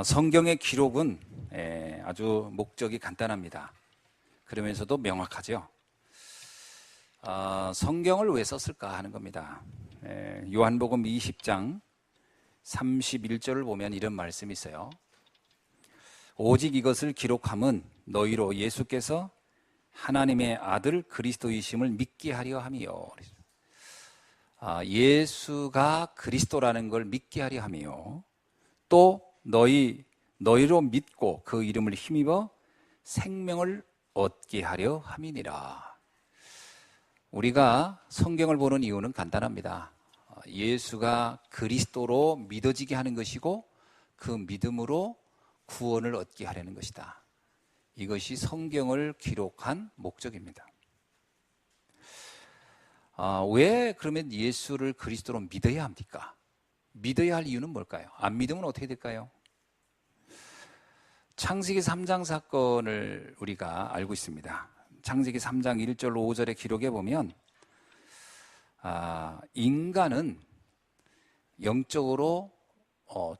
성경의 기록은 아주 목적이 간단합니다. 그러면서도 명확하죠. 성경을 왜 썼을까 하는 겁니다. 요한복음 20장 31절을 보면 이런 말씀이 있어요. 오직 이것을 기록함은 너희로 예수께서 하나님의 아들 그리스도이심을 믿게 하려 함이요. 예수가 그리스도라는 걸 믿게 하려 함이요. 또 너희로 믿고 그 이름을 힘입어 생명을 얻게 하려 함이니라. 우리가 성경을 보는 이유는 간단합니다. 예수가 그리스도로 믿어지게 하는 것이고 그 믿음으로 구원을 얻게 하려는 것이다. 이것이 성경을 기록한 목적입니다. 왜 그러면 예수를 그리스도로 믿어야 합니까? 믿어야 할 이유는 뭘까요? 안 믿으면 어떻게 될까요? 창세기 3장 사건을 우리가 알고 있습니다. 창세기 3장 1절 5절의 기록에 보면 인간은 영적으로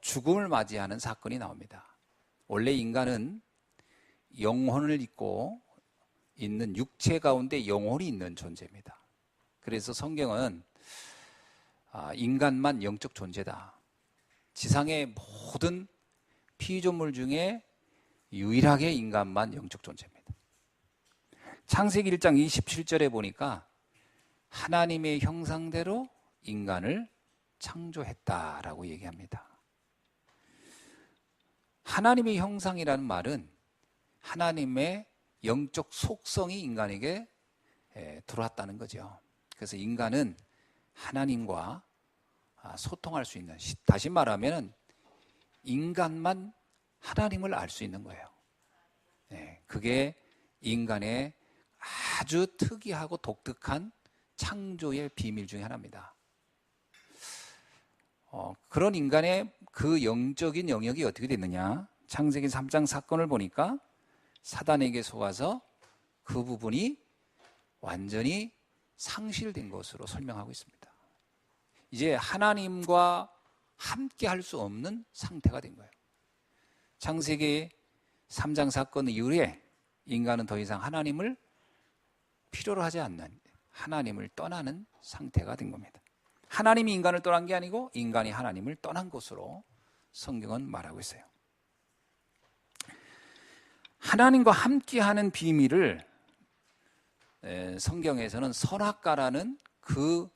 죽음을 맞이하는 사건이 나옵니다. 원래 인간은 영혼을 입고 있는 육체 가운데 영혼이 있는 존재입니다. 그래서 성경은 인간만 영적 존재다. 지상의 모든 피조물 중에 유일하게 인간만 영적 존재입니다. 창세기 1장 27절에 보니까 하나님의 형상대로 인간을 창조했다라고 얘기합니다. 하나님의 형상이라는 말은 하나님의 영적 속성이 인간에게 들어왔다는 거죠. 그래서 인간은 하나님과 소통할 수 있는, 다시 말하면 인간만 하나님을 알 수 있는 거예요. 그게 인간의 아주 특이하고 독특한 창조의 비밀 중에 하나입니다. 그런 인간의 그 영적인 영역이 어떻게 됐느냐? 창세기 3장 사건을 보니까 사단에게 속아서 그 부분이 완전히 상실된 것으로 설명하고 있습니다. 이제 하나님과 함께 할 수 없는 상태가 된 거예요. 창세기 3장 사건 이후에 인간은 더 이상 하나님을 필요로 하지 않는, 하나님을 떠나는 상태가 된 겁니다. 하나님이 인간을 떠난 게 아니고 인간이 하나님을 떠난 것으로 성경은 말하고 있어요. 하나님과 함께하는 비밀을 성경에서는 선악과라는 그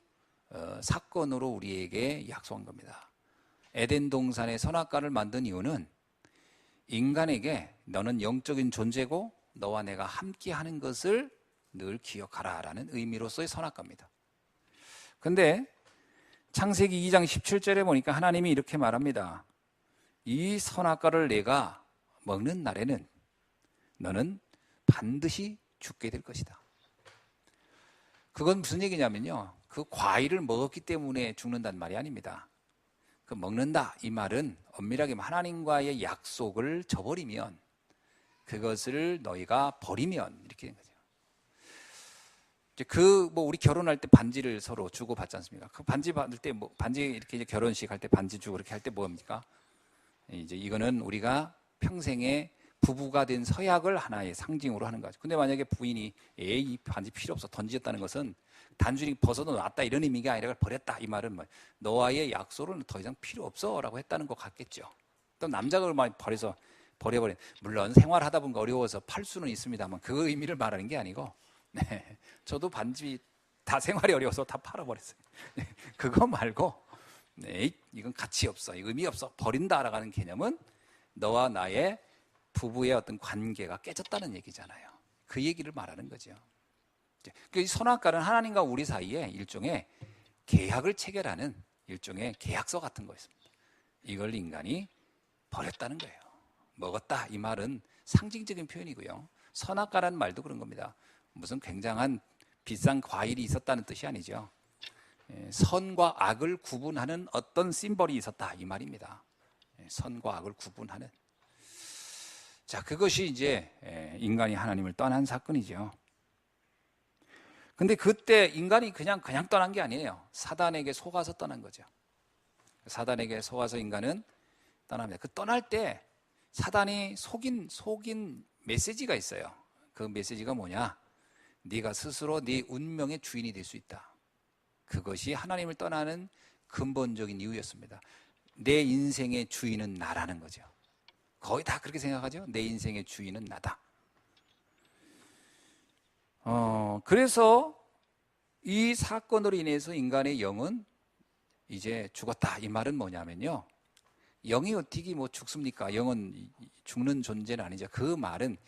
사건으로 우리에게 약속한 겁니다. 에덴 동산의 선악과를 만든 이유는 인간에게 너는 영적인 존재고 너와 내가 함께하는 것을 늘 기억하라 라는 의미로서의 선악과입니다. 그런데 창세기 2장 17절에 보니까 하나님이 이렇게 말합니다. 이 선악과를 내가 먹는 날에는 너는 반드시 죽게 될 것이다. 그건 무슨 얘기냐면요, 그 과일을 먹었기 때문에 죽는다는 말이 아닙니다. 그 먹는다 이 말은 엄밀하게 하나님과의 약속을 저버리면, 그것을 너희가 버리면 이렇게 된 거죠. 우리 결혼할 때 반지를 서로 주고 받지 않습니까? 그 반지 받을 때 반지 이렇게 이제 결혼식 할 때 반지 주고 이렇게 할 때 뭡니까? 이제 이거는 우리가 평생에 부부가 된 서약을 하나의 상징으로 하는 거죠. 근데 만약에 부인이 이 반지 필요 없어 던졌다는 것은 단순히 벗어도 놨다 이런 의미가 아니라 버렸다 이 말은 너와의 약속은 더 이상 필요 없어 라고 했다는 것 같겠죠. 또 남자가 많이 버려버린, 물론 생활하다 보니까 어려워서 팔 수는 있습니다만 그 의미를 말하는 게 아니고, 저도 반지 다 생활이 어려워서 다 팔아버렸어요. 그거 말고 이건 가치 없어, 의미 없어, 버린다라고 하는 개념은 너와 나의 부부의 어떤 관계가 깨졌다는 얘기잖아요. 그 얘기를 말하는 거죠. 이 선악과는 하나님과 우리 사이에 일종의 계약을 체결하는 일종의 계약서 같은 거였습니다. 이걸 인간이 버렸다는 거예요. 먹었다 이 말은 상징적인 표현이고요. 선악과라는 말도 그런 겁니다. 무슨 굉장한 비싼 과일이 있었다는 뜻이 아니죠. 선과 악을 구분하는 어떤 심벌이 있었다 이 말입니다. 선과 악을 구분하는. 자, 그것이 이제 인간이 하나님을 떠난 사건이죠. 근데 그때 인간이 그냥 떠난 게 아니에요. 사단에게 속아서 떠난 거죠. 사단에게 속아서 인간은 떠납니다. 그 떠날 때 사단이 속인 메시지가 있어요. 그 메시지가 뭐냐? 네가 스스로 네 운명의 주인이 될 수 있다. 그것이 하나님을 떠나는 근본적인 이유였습니다. 내 인생의 주인은 나라는 거죠. 거의 다 그렇게 생각하죠. 내 인생의 주인은 나다. 그래서 이 사건으로 인해서 인간의 영은 이제 죽었다. 이 말은 뭐냐면요. 영이 어떻게 뭐 죽습니까? 영은 죽는 존재는 아니죠. 그 말은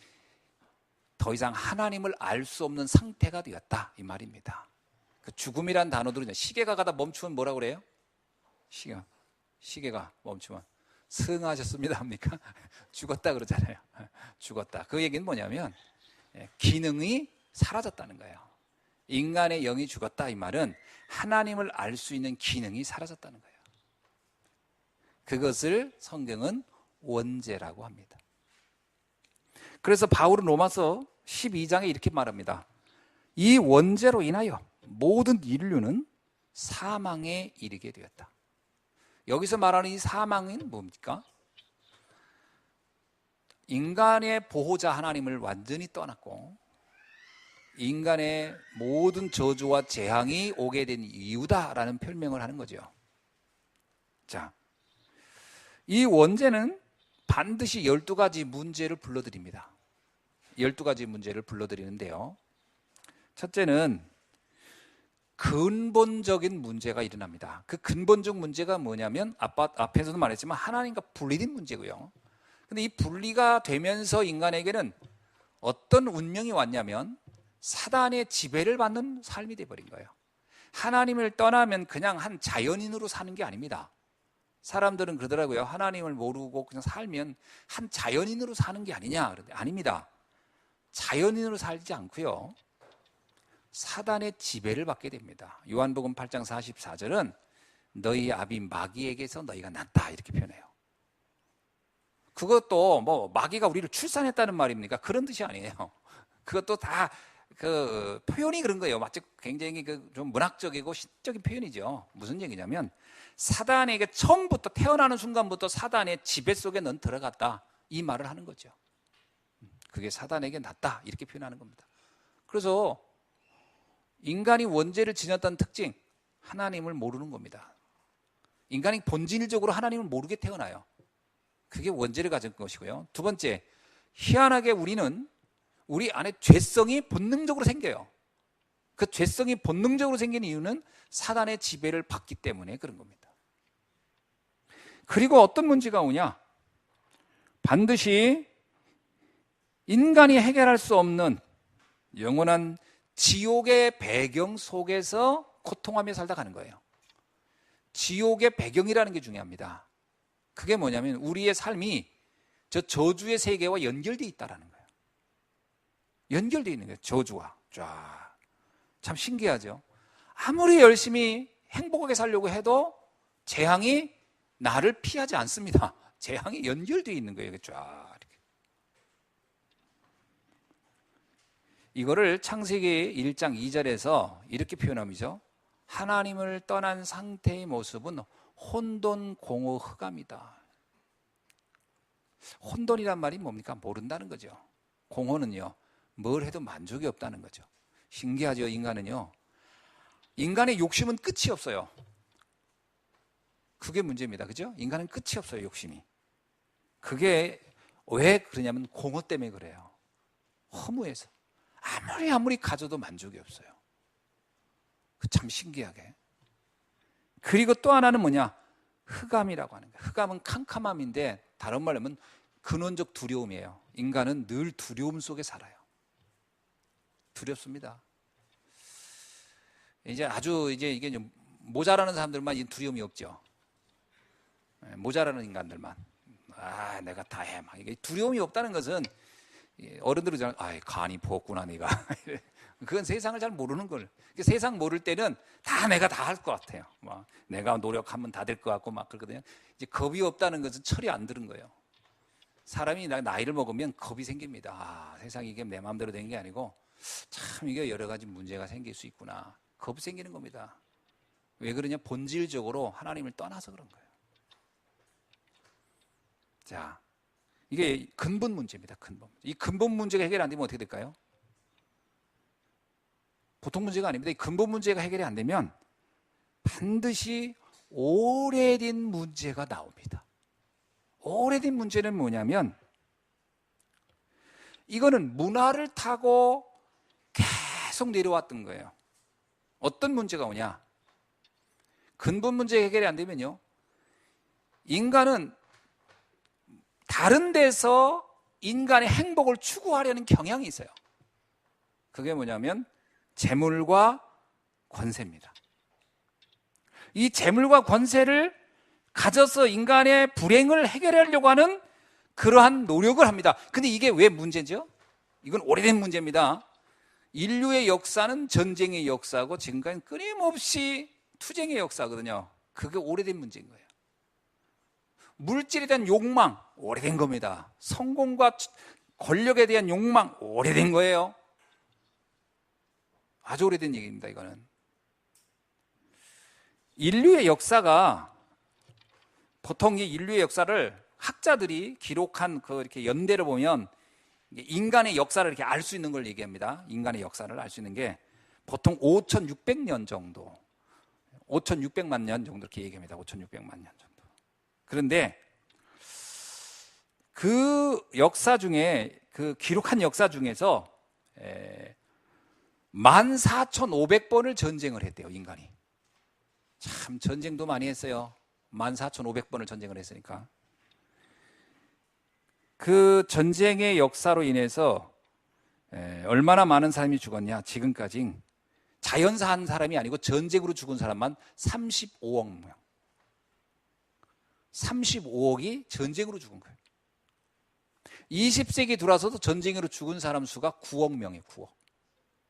더 이상 하나님을 알 수 없는 상태가 되었다. 이 말입니다. 그 죽음이란 단어들은 시계가 가다 멈추면 뭐라고 그래요? 시계가 멈추면 승하셨습니다 합니까? 죽었다 그러잖아요. 죽었다. 그 얘기는 뭐냐면 기능이 사라졌다는 거예요. 인간의 영이 죽었다 이 말은 하나님을 알 수 있는 기능이 사라졌다는 거예요. 그것을 성경은 원죄라고 합니다. 그래서 바울은 로마서 12장에 이렇게 말합니다. 이 원죄로 인하여 모든 인류는 사망에 이르게 되었다. 여기서 말하는 이 사망은 뭡니까? 인간의 보호자 하나님을 완전히 떠났고 인간의 모든 저주와 재앙이 오게 된 이유다라는 설명을 하는 거죠. 자, 이 원죄는 반드시 12가지 문제를 불러들입니다. 12가지 문제를 불러들이는데요. 첫째는 근본적인 문제가 일어납니다. 그 근본적 문제가 뭐냐면 앞에서도 말했지만 하나님과 분리된 문제고요. 근데 이 분리가 되면서 인간에게는 어떤 운명이 왔냐면 사단의 지배를 받는 삶이 되어버린 거예요. 하나님을 떠나면 그냥 한 자연인으로 사는 게 아닙니다. 사람들은 그러더라고요. 하나님을 모르고 그냥 살면 한 자연인으로 사는 게 아니냐. 그런데 아닙니다. 자연인으로 살지 않고요. 사단의 지배를 받게 됩니다. 요한복음 8장 44절은 너희 아비 마귀에게서 너희가 났다 이렇게 표현해요. 그것도 뭐 마귀가 우리를 출산했다는 말입니까? 그런 뜻이 아니에요. 그것도 다 그 표현이 그런 거예요. 마치 굉장히 그 좀 문학적이고 시적인 표현이죠. 무슨 얘기냐면 사단에게 처음부터 태어나는 순간부터 사단의 지배 속에 넌 들어갔다 이 말을 하는 거죠. 그게 사단에게 났다 이렇게 표현하는 겁니다. 그래서 인간이 원죄를 지녔다는 특징, 하나님을 모르는 겁니다. 인간이 본질적으로 하나님을 모르게 태어나요. 그게 원죄를 가진 것이고요. 두 번째, 희한하게 우리는 우리 안에 죄성이 본능적으로 생겨요. 그 죄성이 본능적으로 생긴 이유는 사단의 지배를 받기 때문에 그런 겁니다. 그리고 어떤 문제가 오냐? 반드시 인간이 해결할 수 없는 영원한 지옥의 배경 속에서 고통하며 살다 가는 거예요. 지옥의 배경이라는 게 중요합니다. 그게 뭐냐면 우리의 삶이 저 저주의 세계와 연결되어 있다는 거예요. 연결되어 있는 거예요. 저주와. 쫙. 참 신기하죠. 아무리 열심히 행복하게 살려고 해도 재앙이 나를 피하지 않습니다. 재앙이 연결되어 있는 거예요. 쫙. 이거를 창세기 1장 2절에서 이렇게 표현합니다. 하나님을 떠난 상태의 모습은 혼돈 공허 흑암이다. 혼돈이란 말이 뭡니까? 모른다는 거죠. 공허는요, 뭘 해도 만족이 없다는 거죠. 신기하죠, 인간은요. 인간의 욕심은 끝이 없어요. 그게 문제입니다. 그죠? 인간은 끝이 없어요, 욕심이. 그게 왜 그러냐면 공허 때문에 그래요. 허무해서. 아무리 가져도 만족이 없어요. 참 신기하게. 그리고 또 하나는 뭐냐? 흑암이라고 하는 거예요. 흑암은 캄캄함인데 다른 말로 하면 근원적 두려움이에요. 인간은 늘 두려움 속에 살아요. 두렵습니다. 이제 이게 좀 모자라는 사람들만 이 두려움이 없죠. 모자라는 인간들만. 내가 다 해. 막 이게 두려움이 없다는 것은 어른들은 잘, 간이 부었구나, 내가. 그건 세상을 잘 모르는 걸. 세상 모를 때는 다 내가 다 할 것 같아요. 막 내가 노력하면 다 될 것 같고 막 그러거든요. 이제 겁이 없다는 것은 철이 안 드는 거예요. 사람이 나이를 먹으면 겁이 생깁니다. 세상이 이게 내 마음대로 되는 게 아니고 참 이게 여러 가지 문제가 생길 수 있구나. 겁이 생기는 겁니다. 왜 그러냐? 본질적으로 하나님을 떠나서 그런 거예요. 자, 이게 근본 문제입니다. 근본. 이 근본 문제가 해결이 안 되면 어떻게 될까요? 보통 문제가 아닙니다. 이 근본 문제가 해결이 안 되면 반드시 오래된 문제가 나옵니다. 오래된 문제는 뭐냐면 이거는 문화를 타고 계속 내려왔던 거예요. 어떤 문제가 오냐? 근본 문제 해결이 안 되면요, 인간은 다른 데서 인간의 행복을 추구하려는 경향이 있어요. 그게 뭐냐면 재물과 권세입니다. 이 재물과 권세를 가져서 인간의 불행을 해결하려고 하는 그러한 노력을 합니다. 근데 이게 왜 문제죠? 이건 오래된 문제입니다. 인류의 역사는 전쟁의 역사고 지금까지 끊임없이 투쟁의 역사거든요. 그게 오래된 문제인 거예요. 물질에 대한 욕망, 오래된 겁니다. 성공과 권력에 대한 욕망, 오래된 거예요. 아주 오래된 얘기입니다, 이거는. 인류의 역사가, 보통 이 인류의 역사를 학자들이 기록한 그 이렇게 연대를 보면 인간의 역사를 이렇게 알 수 있는 걸 얘기합니다. 인간의 역사를 알 수 있는 게 보통 5,600년 정도, 5,600만 년 정도 이렇게 얘기합니다. 5,600만 년 정도. 그런데 그 역사 중에, 그 기록한 역사 중에서 14,500번을 전쟁을 했대요, 인간이. 참 전쟁도 많이 했어요. 14,500번을 전쟁을 했으니까. 그 전쟁의 역사로 인해서 얼마나 많은 사람이 죽었냐? 지금까지 자연사한 사람이 아니고 전쟁으로 죽은 사람만 35억 명. 35억이 전쟁으로 죽은 거예요. 20세기 들어와서도 전쟁으로 죽은 사람 수가 9억 명이에요. 9억.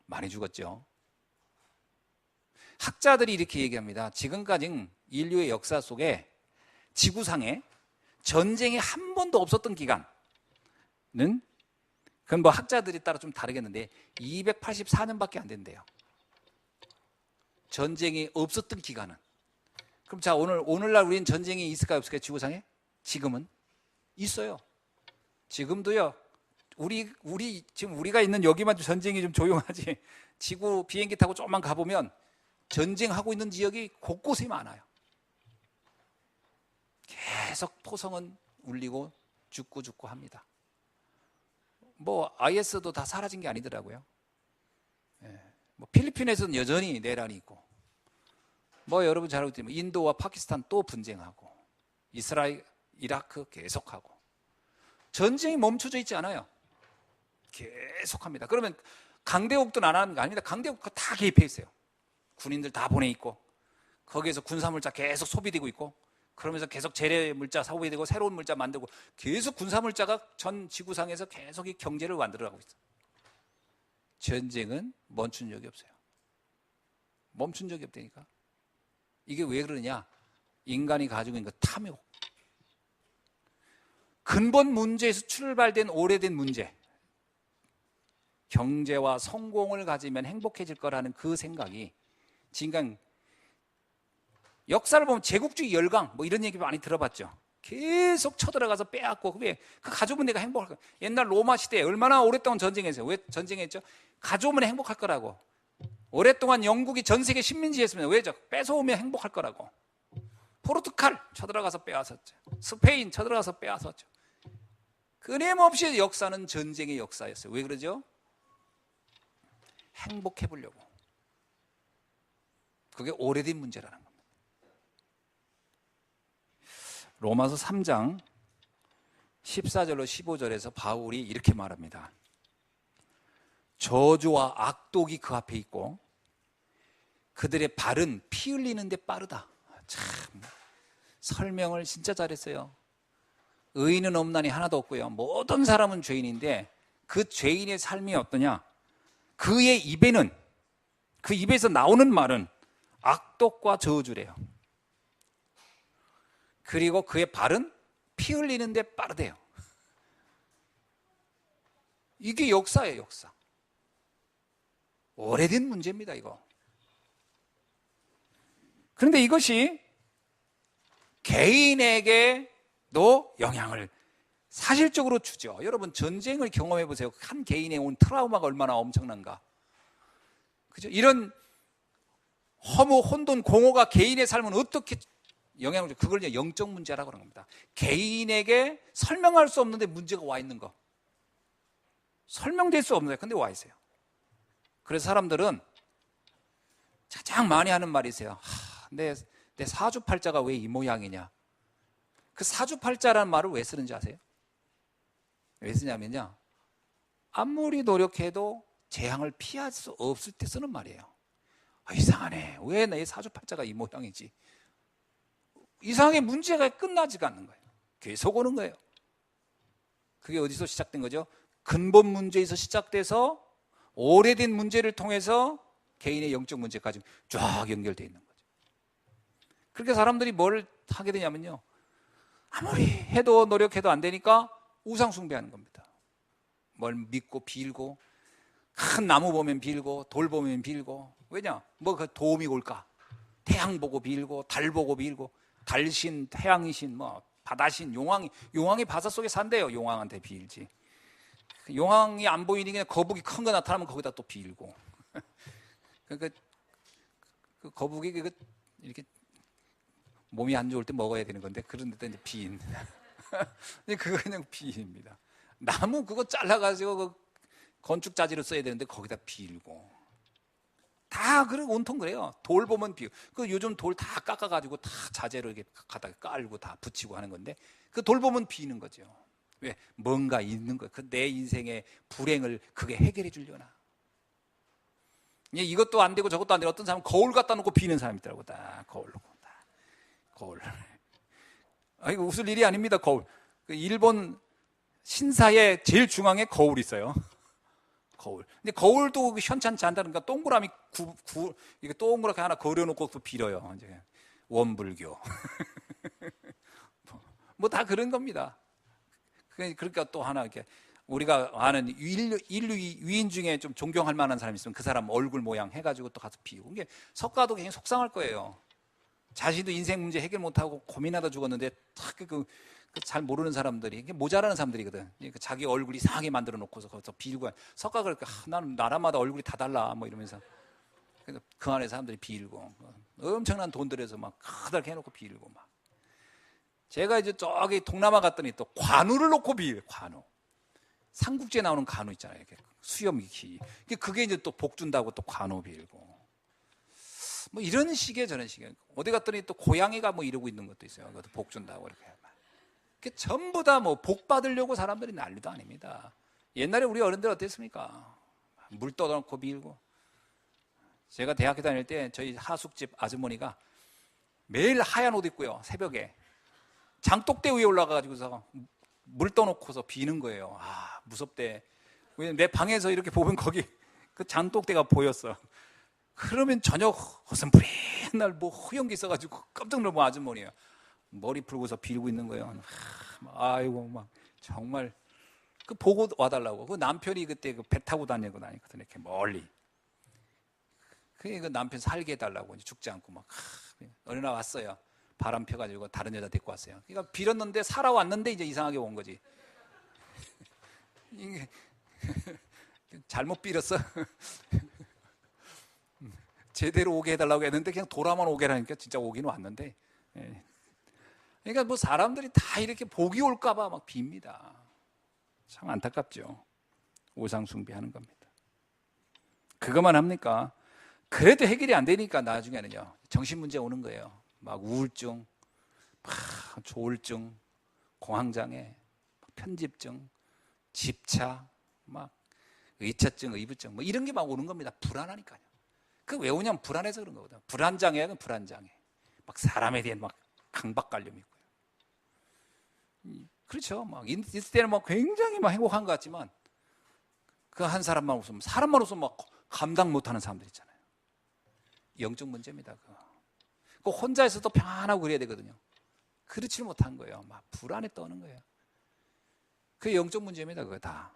많이 죽었죠. 학자들이 이렇게 얘기합니다. 지금까지 인류의 역사 속에 지구상에 전쟁이 한 번도 없었던 기간은, 그건 뭐 학자들이 따라 좀 다르겠는데 284년밖에 안 된대요. 전쟁이 없었던 기간은. 그럼 자, 오늘날 우리는 전쟁이 있을까요, 없을까요? 지구상에? 지금은 있어요. 지금도요. 지금 우리가 있는 여기만 전쟁이 좀 조용하지, 지구 비행기 타고 조금만 가보면 전쟁하고 있는 지역이 곳곳에 많아요. 계속 포성은 울리고 죽고 합니다. 뭐 IS도 다 사라진 게 아니더라고요. 뭐 필리핀에서는 여전히 내란이 있고, 뭐 여러분 잘 알고 있지만 인도와 파키스탄 또 분쟁하고, 이스라엘, 이라크 계속하고, 전쟁이 멈춰져 있지 않아요. 계속합니다. 그러면 강대국도 안 하는 거 아닙니다. 강대국 다 개입해 있어요. 군인들 다 보내 있고, 거기에서 군사물자 계속 소비되고 있고, 그러면서 계속 재래 물자 소비되고 새로운 물자 만들고, 계속 군사물자가 전 지구상에서 계속 이 경제를 만들어가고 있어요. 전쟁은 멈춘 적이 없어요. 멈춘 적이 없다니까. 이게 왜 그러냐? 인간이 가지고 있는 그 탐욕. 근본 문제에서 출발된 오래된 문제. 경제와 성공을 가지면 행복해질 거라는 그 생각이, 지금 역사를 보면 제국주의 열강 뭐 이런 얘기 많이 들어봤죠. 계속 쳐들어가서 빼앗고, 왜? 그 가져오면 내가 행복할 거야. 옛날 로마 시대에 얼마나 오랫동안 전쟁했어요. 왜 전쟁했죠? 가져오면 행복할 거라고. 오랫동안 영국이 전 세계 식민지였습니다. 왜죠? 뺏어오면 행복할 거라고. 포르투갈 쳐들어가서 빼앗았죠. 스페인 쳐들어가서 빼앗았죠. 끊임없이 역사는 전쟁의 역사였어요. 왜 그러죠? 행복해 보려고. 그게 오래된 문제라는 겁니다. 로마서 3장 14절로 15절에서 바울이 이렇게 말합니다. 저주와 악독이 그 앞에 있고 그들의 발은 피 흘리는 데 빠르다. 참 설명을 진짜 잘했어요. 의인은 없나니 하나도 없고요. 모든 사람은 죄인인데 그 죄인의 삶이 어떠냐? 그의 입에는, 그 입에서 나오는 말은 악독과 저주래요. 그리고 그의 발은 피 흘리는데 빠르대요. 이게 역사예요, 역사. 오래된 문제입니다, 이거. 그런데 이것이 개인에게도 영향을 사실적으로 주죠. 여러분 전쟁을 경험해 보세요. 한 개인의 온 트라우마가 얼마나 엄청난가. 그죠? 이런 허무, 혼돈, 공허가 개인의 삶은 어떻게 영향을 줘? 그걸 이제 영적 문제라고 하는 겁니다. 개인에게 설명할 수 없는데 문제가 와 있는 거. 설명될 수 없는데 근데 와 있어요. 그래서 사람들은 가장 많이 하는 말이 있어요. 내 사주팔자가 왜 이 모양이냐. 그 사주팔자라는 말을 왜 쓰는지 아세요? 왜 쓰냐면요, 아무리 노력해도 재앙을 피할 수 없을 때 쓰는 말이에요. 이상하네. 왜 내 사주팔자가 이 모양이지? 이상하게 문제가 끝나지가 않는 거예요. 계속 오는 거예요. 그게 어디서 시작된 거죠? 근본 문제에서 시작돼서 오래된 문제를 통해서 개인의 영적 문제까지 쫙 연결되어 있는 거죠. 그렇게 사람들이 뭘 하게 되냐면요, 아무리 해도 노력해도 안 되니까 우상 숭배하는 겁니다. 뭘 믿고 빌고, 큰 나무 보면 빌고, 돌 보면 빌고. 왜냐? 뭐 그 도움이 올까? 태양 보고 빌고, 달 보고 빌고, 달신, 태양신, 뭐 바다신, 용왕이 바다 속에 산대요. 용왕한테 빌지. 용왕이 안 보이니까 거북이 큰 거 나타나면 거기다 또 빌고. 그 거북이 이렇게 몸이 안 좋을 때 먹어야 되는 건데 그런 데다 이제 비인. 그거 그냥 비입니다. 나무 그거 잘라가지고 그 건축 자재로 써야 되는데 거기다 빌고. 다 그래 온통 그래요. 돌 보면 비고. 그 요즘 돌 다 깎아가지고 다 자재로 이렇게 갖다 깔고 다 붙이고 하는 건데 그 돌 보면 비는 거죠. 왜? 뭔가 있는 거예요. 그 내 인생의 불행을 그게 해결해 주려나. 이것도 안 되고 저것도 안 되고 어떤 사람은 거울 갖다 놓고 비는 사람이 있더라고. 다 거울 놓고 다 거울. 이거 웃을 일이 아닙니다. 거울. 그 일본 신사의 제일 중앙에 거울이 있어요. 거울. 근데 거울도 현찮지 않다니까 동그라미 이게 동그랗게 하나 그려놓고 또 빌어요. 이제 원불교. 뭐 다 그런 겁니다. 그러니까 또 하나 이렇게 우리가 아는 인류 위인 중에 좀 존경할 만한 사람이 있으면 그 사람 얼굴 모양 해가지고 또 가서 비우고. 이게 석가도 굉장히 속상할 거예요. 자신도 인생 문제 해결 못하고 고민하다 죽었는데 잘 모르는 사람들이, 모자라는 사람들이거든. 자기 얼굴 이상하게 만들어 놓고서 거기서 빌고. 석가가 그러니까 나는 나라마다 얼굴이 다 달라 뭐 이러면서 그 안에 사람들이 빌고 엄청난 돈 들여서 막 크다랗게 해놓고 빌고 막. 제가 이제 저기 동남아 갔더니 또 관우를 놓고 관우. 삼국지에 나오는 관우 있잖아요. 이렇게 수염기. 그게 이제 또 복 준다고 또 관우 빌고. 뭐 이런 식의 저런 식의. 어디 갔더니 또 고양이가 뭐 이러고 있는 것도 있어요. 그것도 복 준다고 이렇게. 그게 전부 다 뭐 복 받으려고 사람들이 난리도 아닙니다. 옛날에 우리 어른들 어땠습니까? 물 떠놓고 빌고. 제가 대학교 다닐 때 저희 하숙집 아주머니가 매일 하얀 옷 입고요. 새벽에 장독대 위에 올라가가지고서 물 떠놓고서 비는 거예요. 무섭대. 왜냐면 내 방에서 이렇게 보면 거기 그 장독대가 보였어. 그러면 저녁 허선부리한 날 뭐 허연기 있어가지고 깜짝 놀고 아주머니예요. 머리 풀고서 빌고 있는 거예요. 아이고 막 정말 그 보고 와달라고. 그 남편이 그때 그 배 타고 다니거든요. 이렇게 멀리. 그 남편 살게 해달라고 죽지 않고 막 어느 날 왔어요. 바람 펴가지고 다른 여자 데리고 왔어요. 그러니까 빌었는데 살아왔는데 이제 이상하게 온 거지. 이게 잘못 빌었어. 제대로 오게 해달라고 했는데 그냥 돌아만 오게 하니까 진짜 오긴 왔는데. 그러니까 뭐 사람들이 다 이렇게 복이 올까봐 막 빕니다. 참 안타깝죠. 우상 숭배하는 겁니다. 그것만 합니까? 그래도 해결이 안 되니까 나중에는요 정신 문제 오는 거예요. 막 우울증, 막 조울증, 공황장애, 편집증, 집착, 막 의처증, 의부증 뭐 이런 게 막 오는 겁니다. 불안하니까요. 그 왜 오냐면 불안해서 그런 거거든요. 불안장애는 불안장애. 막 사람에 대한 막 강박관념이 있고요. 그렇죠. 막 있을 때는 막 굉장히 막 행복한 것 같지만 그 한 사람만 없으면 사람만 없으면 막 감당 못하는 사람들 있잖아요. 영적 문제입니다. 그 혼자 있어도 평안하고 그래야 되거든요. 그렇지 못한 거예요. 막 불안에 떠는 거예요. 그게 영적 문제입니다. 그거 다.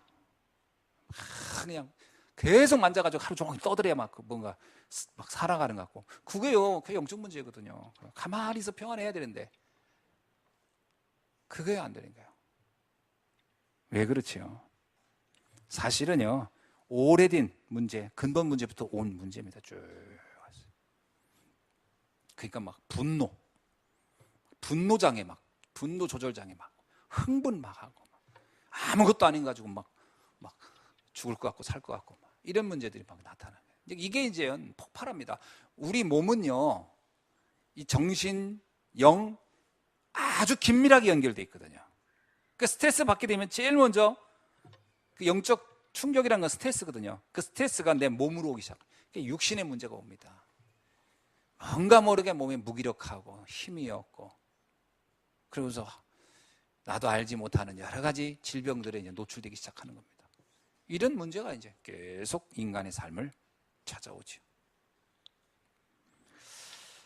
그냥 계속 만져가지고 하루 종일 떠들어야 막 뭔가 막 살아가는 것 같고. 그게 영적 문제거든요. 가만히 있어 평안해야 되는데 그게 안 되는 거예요. 왜 그렇지요? 사실은요, 오래된 문제, 근본 문제부터 온 문제입니다. 쭉. 그러니까 막 분노 장애 분노 조절 장애 흥분 하고 아무것도 아닌 가지고 막 죽을 것 같고 살 것 같고 이런 문제들이 막 나타나요. 이게 이제 폭발합니다. 우리 몸은요, 이 정신, 영 아주 긴밀하게 연결돼 있거든요. 그 스트레스 받게 되면 제일 먼저 그 영적 충격이라는 건 스트레스거든요. 그 스트레스가 내 몸으로 오기 시작. 육신의 문제가 옵니다. 뭔가 모르게 몸에 무기력하고 힘이 없고, 그러면서 나도 알지 못하는 여러 가지 질병들에 이제 노출되기 시작하는 겁니다. 이런 문제가 이제 계속 인간의 삶을 찾아오죠.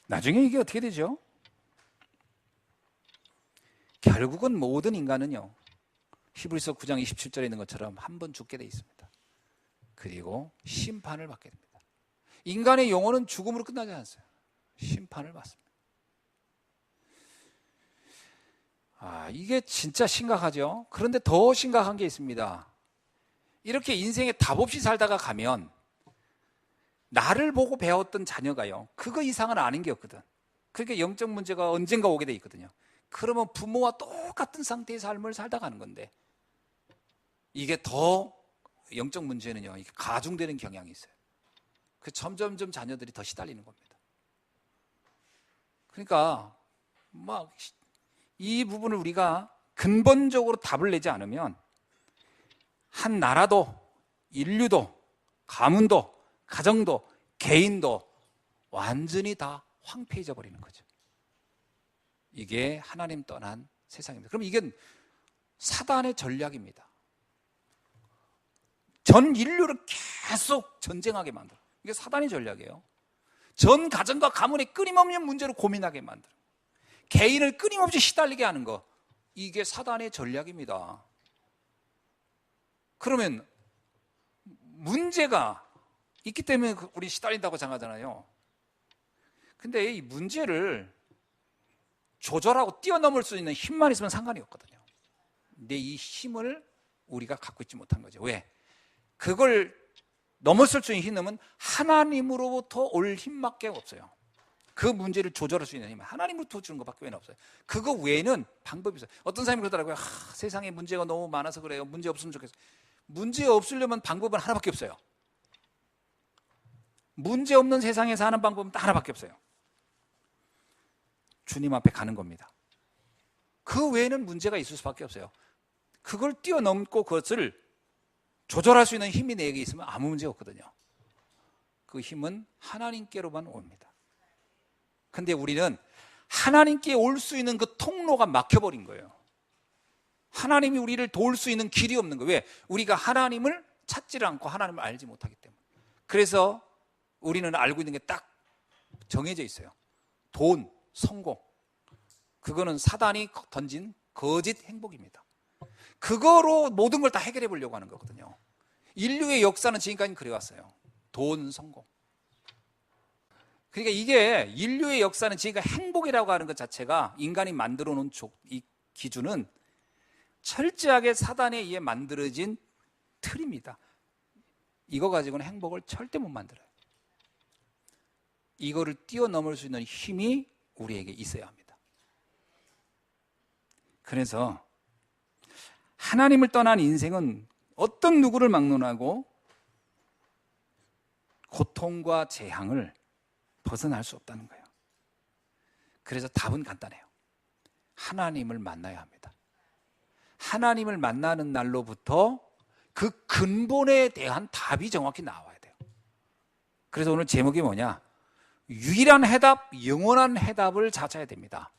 나중에 이게 어떻게 되죠? 결국은 모든 인간은요, 히브리서 9장 27절에 있는 것처럼 한 번 죽게 돼 있습니다. 그리고 심판을 받게 됩니다. 인간의 영혼은 죽음으로 끝나지 않았어요. 심판을 받습니다. 이게 진짜 심각하죠. 그런데 더 심각한 게 있습니다. 이렇게 인생에 답 없이 살다가 가면 나를 보고 배웠던 자녀가요, 그거 이상은 아는 게 없거든. 그러니까 영적 문제가 언젠가 오게 돼 있거든요. 그러면 부모와 똑같은 상태의 삶을 살다 가는 건데, 이게 더 영적 문제는요, 이게 가중되는 경향이 있어요. 그 점점점 자녀들이 더 시달리는 겁니다. 그러니까 이 부분을 우리가 근본적으로 답을 내지 않으면 한 나라도, 인류도, 가문도, 가정도, 개인도 완전히 다 황폐해져 버리는 거죠. 이게 하나님 떠난 세상입니다. 그럼 이게 사단의 전략입니다. 전 인류를 계속 전쟁하게 만들어. 이게 사단의 전략이에요. 전 가정과 가문의 끊임없는 문제로 고민하게 만들어. 개인을 끊임없이 시달리게 하는 거, 이게 사단의 전략입니다. 그러면 문제가 있기 때문에 우리 시달린다고 생각하잖아요. 근데 이 문제를 조절하고 뛰어넘을 수 있는 힘만 있으면 상관이 없거든요. 근데 이 힘을 우리가 갖고 있지 못한 거죠. 왜? 그걸 넘어설 수 있는 힘은 하나님으로부터 올 힘밖에 없어요. 그 문제를 조절할 수 있는 힘은 하나님으로부터 주는 것밖에 없어요. 그거 외에는 방법이 없어요. 어떤 사람이 그러더라고요. 세상에 문제가 너무 많아서 그래요. 문제 없으면 좋겠어요. 문제 없으려면 방법은 하나밖에 없어요. 문제 없는 세상에 사는 방법은 딱 하나밖에 없어요. 주님 앞에 가는 겁니다. 그 외에는 문제가 있을 수밖에 없어요. 그걸 뛰어넘고 그것을 조절할 수 있는 힘이 내게 있으면 아무 문제 없거든요. 그 힘은 하나님께로만 옵니다. 근데 우리는 하나님께 올 수 있는 그 통로가 막혀버린 거예요. 하나님이 우리를 도울 수 있는 길이 없는 거예요. 왜? 우리가 하나님을 찾지를 않고 하나님을 알지 못하기 때문에. 그래서 우리는 알고 있는 게 딱 정해져 있어요. 돈, 성공. 그거는 사단이 던진 거짓 행복입니다. 그거로 모든 걸 다 해결해 보려고 하는 거거든요. 인류의 역사는 지금까지 그래왔어요. 돈, 성공. 그러니까 이게 인류의 역사는 지금까지 행복이라고 하는 것 자체가 인간이 만들어 놓은 이 기준은 철저하게 사단에 의해 만들어진 틀입니다. 이거 가지고는 행복을 절대 못 만들어요. 이거를 뛰어넘을 수 있는 힘이 우리에게 있어야 합니다. 그래서 하나님을 떠난 인생은 어떤 누구를 막론하고 고통과 재앙을 벗어날 수 없다는 거예요. 그래서 답은 간단해요. 하나님을 만나야 합니다. 하나님을 만나는 날로부터 그 근본에 대한 답이 정확히 나와야 돼요. 그래서 오늘 제목이 뭐냐? 유일한 해답, 영원한 해답을 찾아야 됩니다.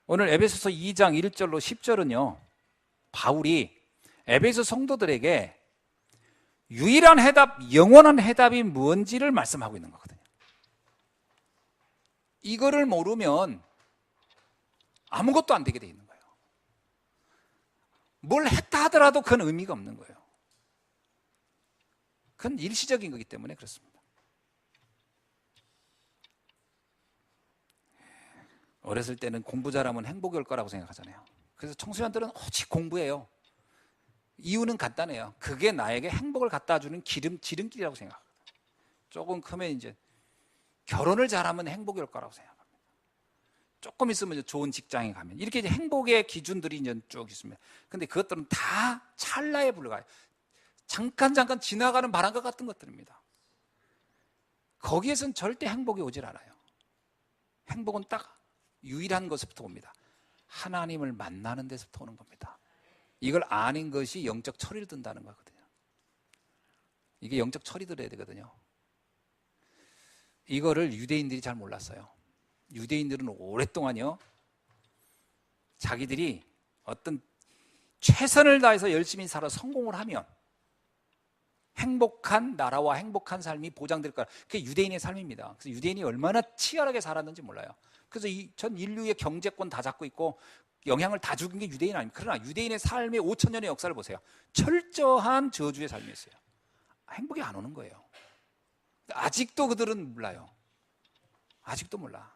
오늘 에베소서 2장 1절로 10절은요, 바울이 에베소 성도들에게 유일한 해답, 영원한 해답이 뭔지를 말씀하고 있는 거거든요. 이거를 모르면 아무것도 안 되게 돼 있는 거예요. 뭘 했다 하더라도 그건 의미가 없는 거예요. 그건 일시적인 거기 때문에 그렇습니다. 어렸을 때는 공부 잘하면 행복이 올 거라고 생각하잖아요. 그래서 청소년들은 오직 공부해요. 이유는 간단해요. 그게 나에게 행복을 갖다 주는 지름길이라고 생각합니다. 조금 크면 이제 결혼을 잘하면 행복이 올 거라고 생각합니다. 조금 있으면 이제 좋은 직장에 가면 이렇게 이제 행복의 기준들이 이제 쭉 있습니다. 근데 그것들은 다 찰나에 불과해요. 잠깐 지나가는 바람과 같은 것들입니다. 거기에선 절대 행복이 오질 않아요. 행복은 딱 유일한 것부터 옵니다. 하나님을 만나는 데서부터 오는 겁니다. 이걸 아는 것이 영적 철이를 든다는 거거든요. 이게 영적 철이 들어야 되거든요. 이거를 유대인들이 잘 몰랐어요. 유대인들은 오랫동안요, 자기들이 어떤 최선을 다해서 열심히 살아 성공을 하면 행복한 나라와 행복한 삶이 보장될 거라. 그게 유대인의 삶입니다. 그래서 유대인이 얼마나 치열하게 살았는지 몰라요. 그래서 전 인류의 경제권 다 잡고 있고 영향을 다 주는 게 유대인 아닙니까? 그러나 유대인의 삶의 5,000년의 역사를 보세요. 철저한 저주의 삶이었어요. 행복이 안 오는 거예요. 아직도 그들은 몰라요. 아직도 몰라.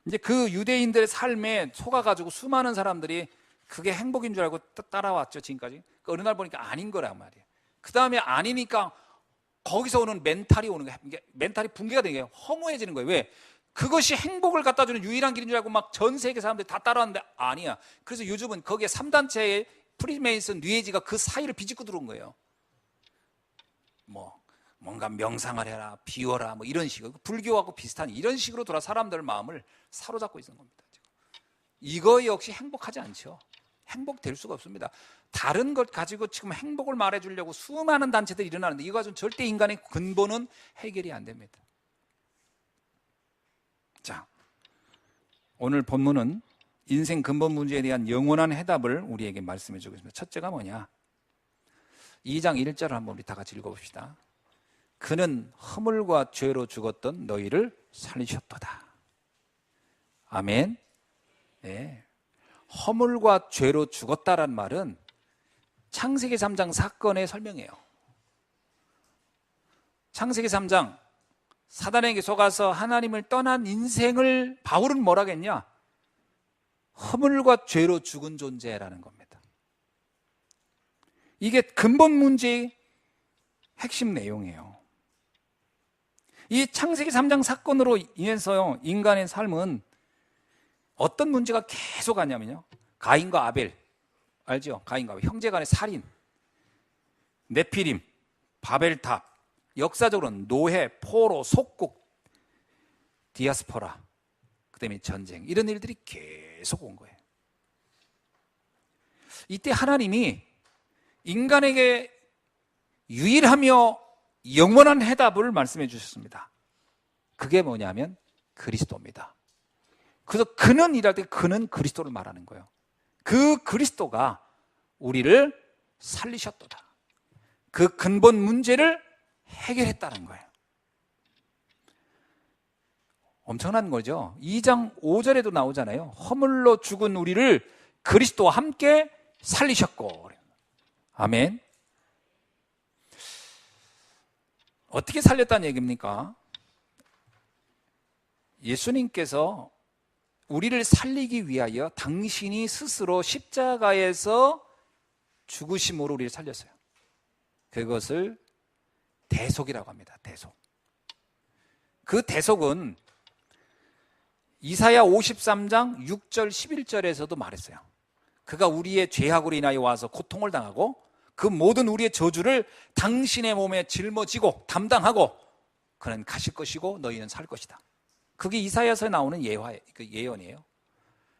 이제 그 유대인들의 삶에 속아가지고 수많은 사람들이 그게 행복인 줄 알고 따라왔죠, 지금까지. 어느 날 보니까 아닌 거란 말이에요. 그 다음에 아니니까 거기서 오는 멘탈이 오는 거예요. 멘탈이 붕괴가 되는 거예요. 허무해지는 거예요. 왜? 그것이 행복을 갖다 주는 유일한 길인 줄 알고 막 전 세계 사람들이 다 따라왔는데 아니야. 그래서 요즘은 거기에 3단체의 프리메이슨, 뉴에이지가 그 사이를 비집고 들어온 거예요. 뭔가 명상을 해라, 비워라, 이런 식으로 불교하고 비슷한 이런 식으로 돌아 사람들 마음을 사로잡고 있는 겁니다. 이거 역시 행복하지 않죠. 행복될 수가 없습니다. 다른 것 가지고 지금 행복을 말해주려고 수많은 단체들이 일어나는데 이거 가지고 절대 인간의 근본은 해결이 안 됩니다. 자, 오늘 본문은 인생 근본 문제에 대한 영원한 해답을 우리에게 말씀해 주고 있습니다. 첫째가 뭐냐? 2장 1절을 한번 우리 다 같이 읽어봅시다. 그는 허물과 죄로 죽었던 너희를 살리셨도다. 아멘. 네. 허물과 죄로 죽었다란 말은 창세기 3장 사건의 설명이에요. 창세기 3장 사단에게 속아서 하나님을 떠난 인생을 바울은 뭐라고 했냐? 허물과 죄로 죽은 존재라는 겁니다. 이게 근본 문제의 핵심 내용이에요. 이 창세기 3장 사건으로 인해서요, 인간의 삶은 어떤 문제가 계속 왔냐면요, 가인과 아벨, 알죠? 가인과 아벨, 형제 간의 살인, 네피림, 바벨탑, 역사적으로는 노예, 포로, 속국, 디아스포라, 그 다음에 전쟁, 이런 일들이 계속 온 거예요. 이때 하나님이 인간에게 유일하며 영원한 해답을 말씀해 주셨습니다. 그게 뭐냐면 그리스도입니다. 그래서 그는 일할 때 그는 그리스도를 말하는 거예요. 그 그리스도가 우리를 살리셨도다. 그 근본 문제를 해결했다는 거예요. 엄청난 거죠. 2장 5절에도 나오잖아요. 허물로 죽은 우리를 그리스도와 함께 살리셨고. 아멘. 어떻게 살렸다는 얘기입니까? 예수님께서 우리를 살리기 위하여 당신이 스스로 십자가에서 죽으심으로 우리를 살렸어요. 그것을 대속이라고 합니다. 대속. 그 대속은 이사야 53장 6절 11절에서도 말했어요. 그가 우리의 죄악으로 인하여 와서 고통을 당하고 그 모든 우리의 저주를 당신의 몸에 짊어지고 담당하고 그는 가실 것이고 너희는 살 것이다. 그게 이사야서에 나오는 예언이에요.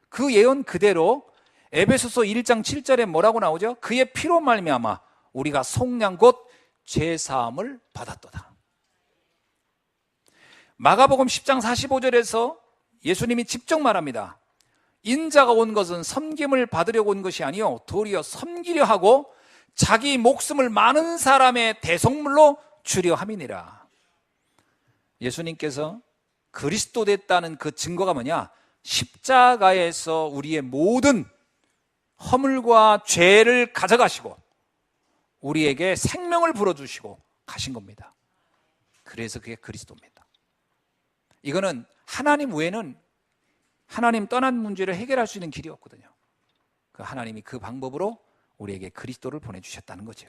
그 예언 그대로 에베소서 1장 7절에 뭐라고 나오죠? 그의 피로 말미암아 우리가 속량 곧 죄사함을 받았도다. 마가복음 10장 45절에서 예수님이 직접 말합니다. 인자가 온 것은 섬김을 받으려고 온 것이 아니요 도리어 섬기려 하고 자기 목숨을 많은 사람의 대속물로 주려 함이니라. 예수님께서 그리스도 됐다는 그 증거가 뭐냐? 십자가에서 우리의 모든 허물과 죄를 가져가시고 우리에게 생명을 불어주시고 가신 겁니다. 그래서 그게 그리스도입니다. 이거는 하나님 외에는 하나님 떠난 문제를 해결할 수 있는 길이 없거든요. 그 하나님이 그 방법으로 우리에게 그리스도를 보내주셨다는 거죠.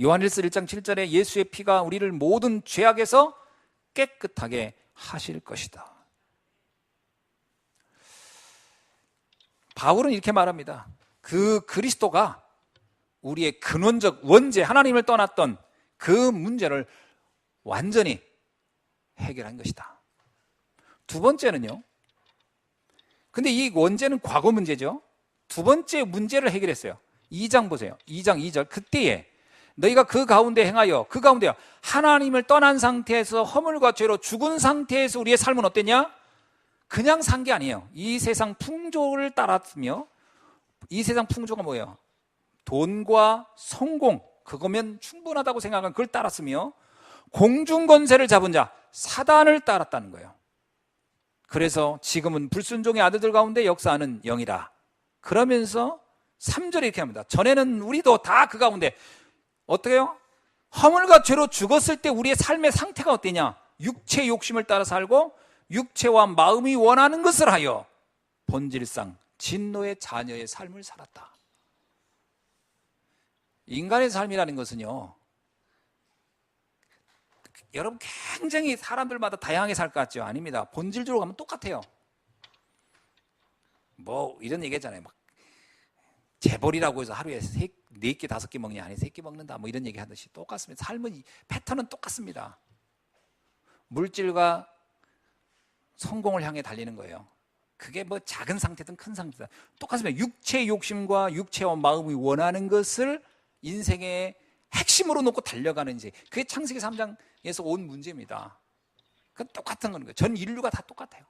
요한일서 1장 7절에 예수의 피가 우리를 모든 죄악에서 깨끗하게 하실 것이다. 바울은 이렇게 말합니다. 그 그리스도가 우리의 근원적 원죄, 하나님을 떠났던 그 문제를 완전히 해결한 것이다. 두 번째는요. 근데 이 원죄는 과거 문제죠. 두 번째 문제를 해결했어요. 2장 보세요. 2장 2절. 그때에 너희가 그 가운데 행하여 그 가운데요 하나님을 떠난 상태에서 허물과 죄로 죽은 상태에서 우리의 삶은 어땠냐? 그냥 산 게 아니에요. 이 세상 풍조를 따랐으며, 이 세상 풍조가 뭐예요? 돈과 성공, 그거면 충분하다고 생각하는 그걸 따랐으며, 공중권세를 잡은 자 사단을 따랐다는 거예요. 그래서 지금은 불순종의 아들들 가운데 역사하는 영이라. 그러면서 3절에 이렇게 합니다. 전에는 우리도 다 그 가운데 어떻게 해요? 허물과 죄로 죽었을 때 우리의 삶의 상태가 어땠냐? 육체의 욕심을 따라 살고 육체와 마음이 원하는 것을 하여 본질상 진노의 자녀의 삶을 살았다. 인간의 삶이라는 것은요, 여러분 굉장히 사람들마다 다양하게 살 것 같죠? 아닙니다. 본질적으로 가면 똑같아요. 뭐 이런 얘기 했잖아요. 막 재벌이라고 해서 하루에 4개, 5개 먹냐? 아니 3개 먹는다. 뭐 이런 얘기 하듯이 똑같습니다. 삶은 패턴은 똑같습니다. 물질과 성공을 향해 달리는 거예요. 그게 뭐 작은 상태든 큰 상태든 똑같습니다. 육체의 욕심과 육체와 마음이 원하는 것을 인생의 핵심으로 놓고 달려가는 이제 그게 창세기 3장에서 온 문제입니다. 그건 똑같은 거예요. 전 인류가 다 똑같아요.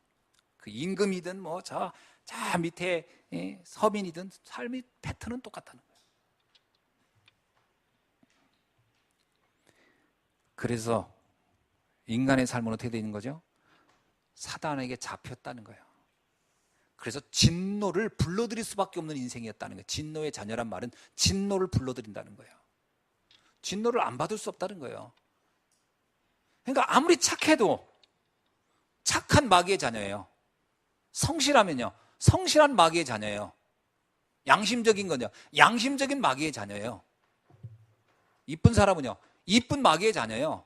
그 임금이든 뭐 저 밑에 서민이든 삶의 패턴은 똑같다는 거예요. 그래서 인간의 삶은 어떻게 되는 거죠? 사단에게 잡혔다는 거예요. 그래서 진노를 불러들일 수밖에 없는 인생이었다는 거예요. 진노의 자녀란 말은 진노를 불러들인다는 거예요. 진노를 안 받을 수 없다는 거예요. 그러니까 아무리 착해도 착한 마귀의 자녀예요. 성실하면요, 성실한 마귀의 자녀예요. 양심적인 건요, 양심적인 마귀의 자녀예요. 이쁜 사람은요, 이쁜 마귀의 자녀예요.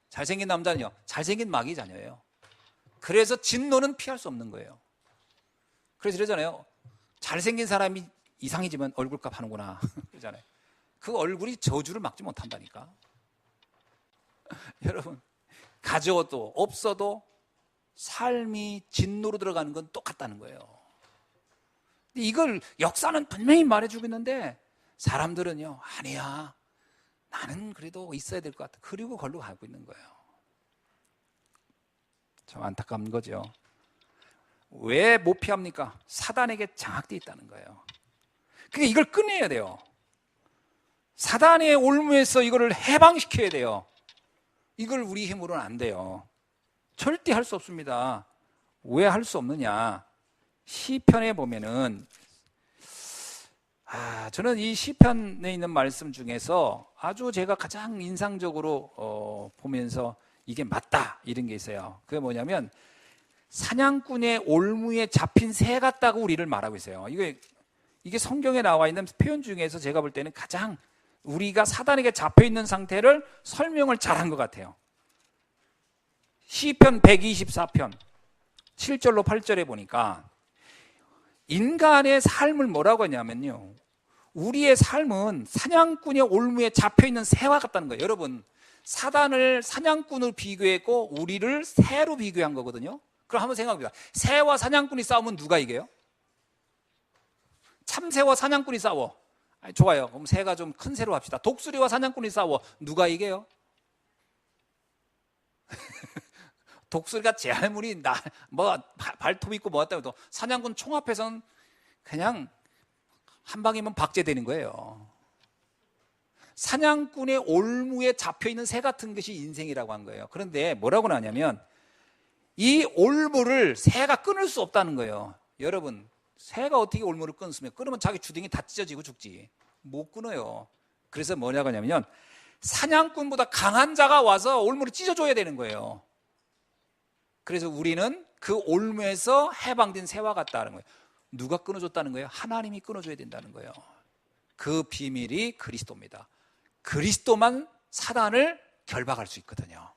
잘생긴 남자는요, 잘생긴 마귀의 자녀예요. 그래서 진노는 피할 수 없는 거예요. 그래서 이러잖아요. 잘생긴 사람이 이상이지만 얼굴값 하는구나. 그러잖아요. 그 얼굴이 저주를 막지 못한다니까. 여러분, 가져도 없어도 삶이 진노로 들어가는 건 똑같다는 거예요. 근데 이걸 역사는 분명히 말해주고 있는데 사람들은요, 아니야, 나는 그래도 있어야 될 것 같아. 그리고 걸로 가고 있는 거예요. 참 안타까운 거죠. 왜 못 피합니까? 사단에게 장악되어 있다는 거예요. 그러니까 이걸 끊어야 돼요. 사단의 올무에서 이거를 해방시켜야 돼요. 이걸 우리 힘으로는 안 돼요. 절대 할 수 없습니다. 왜 할 수 없느냐? 시편에 보면은 저는 이 시편에 있는 말씀 중에서 아주 제가 가장 인상적으로 보면서 이게 맞다 이런 게 있어요. 그게 뭐냐면 사냥꾼의 올무에 잡힌 새 같다고 우리를 말하고 있어요. 이게 성경에 나와 있는 표현 중에서 제가 볼 때는 가장 우리가 사단에게 잡혀 있는 상태를 설명을 잘한 것 같아요. 시편 124편 7절로 8절에 보니까 인간의 삶을 뭐라고 하냐면요, 우리의 삶은 사냥꾼의 올무에 잡혀 있는 새와 같다는 거예요. 여러분, 사단을 사냥꾼으로 비교했고 우리를 새로 비교한 거거든요. 그럼 한번 생각해봅니다. 새와 사냥꾼이 싸우면 누가 이겨요? 참새와 사냥꾼이 싸워. 좋아요. 그럼 새가 좀 큰 새로 합시다. 독수리와 사냥꾼이 싸워. 누가 이겨요? 독수리가 제 할머니 발톱 있고 뭐 했다고 해도 사냥꾼 총 앞에서는 그냥 한 방이면 박제되는 거예요. 사냥꾼의 올무에 잡혀있는 새 같은 것이 인생이라고 한 거예요. 그런데 뭐라고 나냐면 이 올무를 새가 끊을 수 없다는 거예요. 여러분, 새가 어떻게 올무를 끊으면 자기 주둥이 다 찢어지고 죽지. 못 끊어요. 그래서 뭐냐고 하냐면 사냥꾼보다 강한 자가 와서 올무를 찢어줘야 되는 거예요. 그래서 우리는 그 올무에서 해방된 새와 같다는 거예요. 누가 끊어줬다는 거예요? 하나님이 끊어줘야 된다는 거예요. 그 비밀이 그리스도입니다. 그리스도만 사단을 결박할 수 있거든요.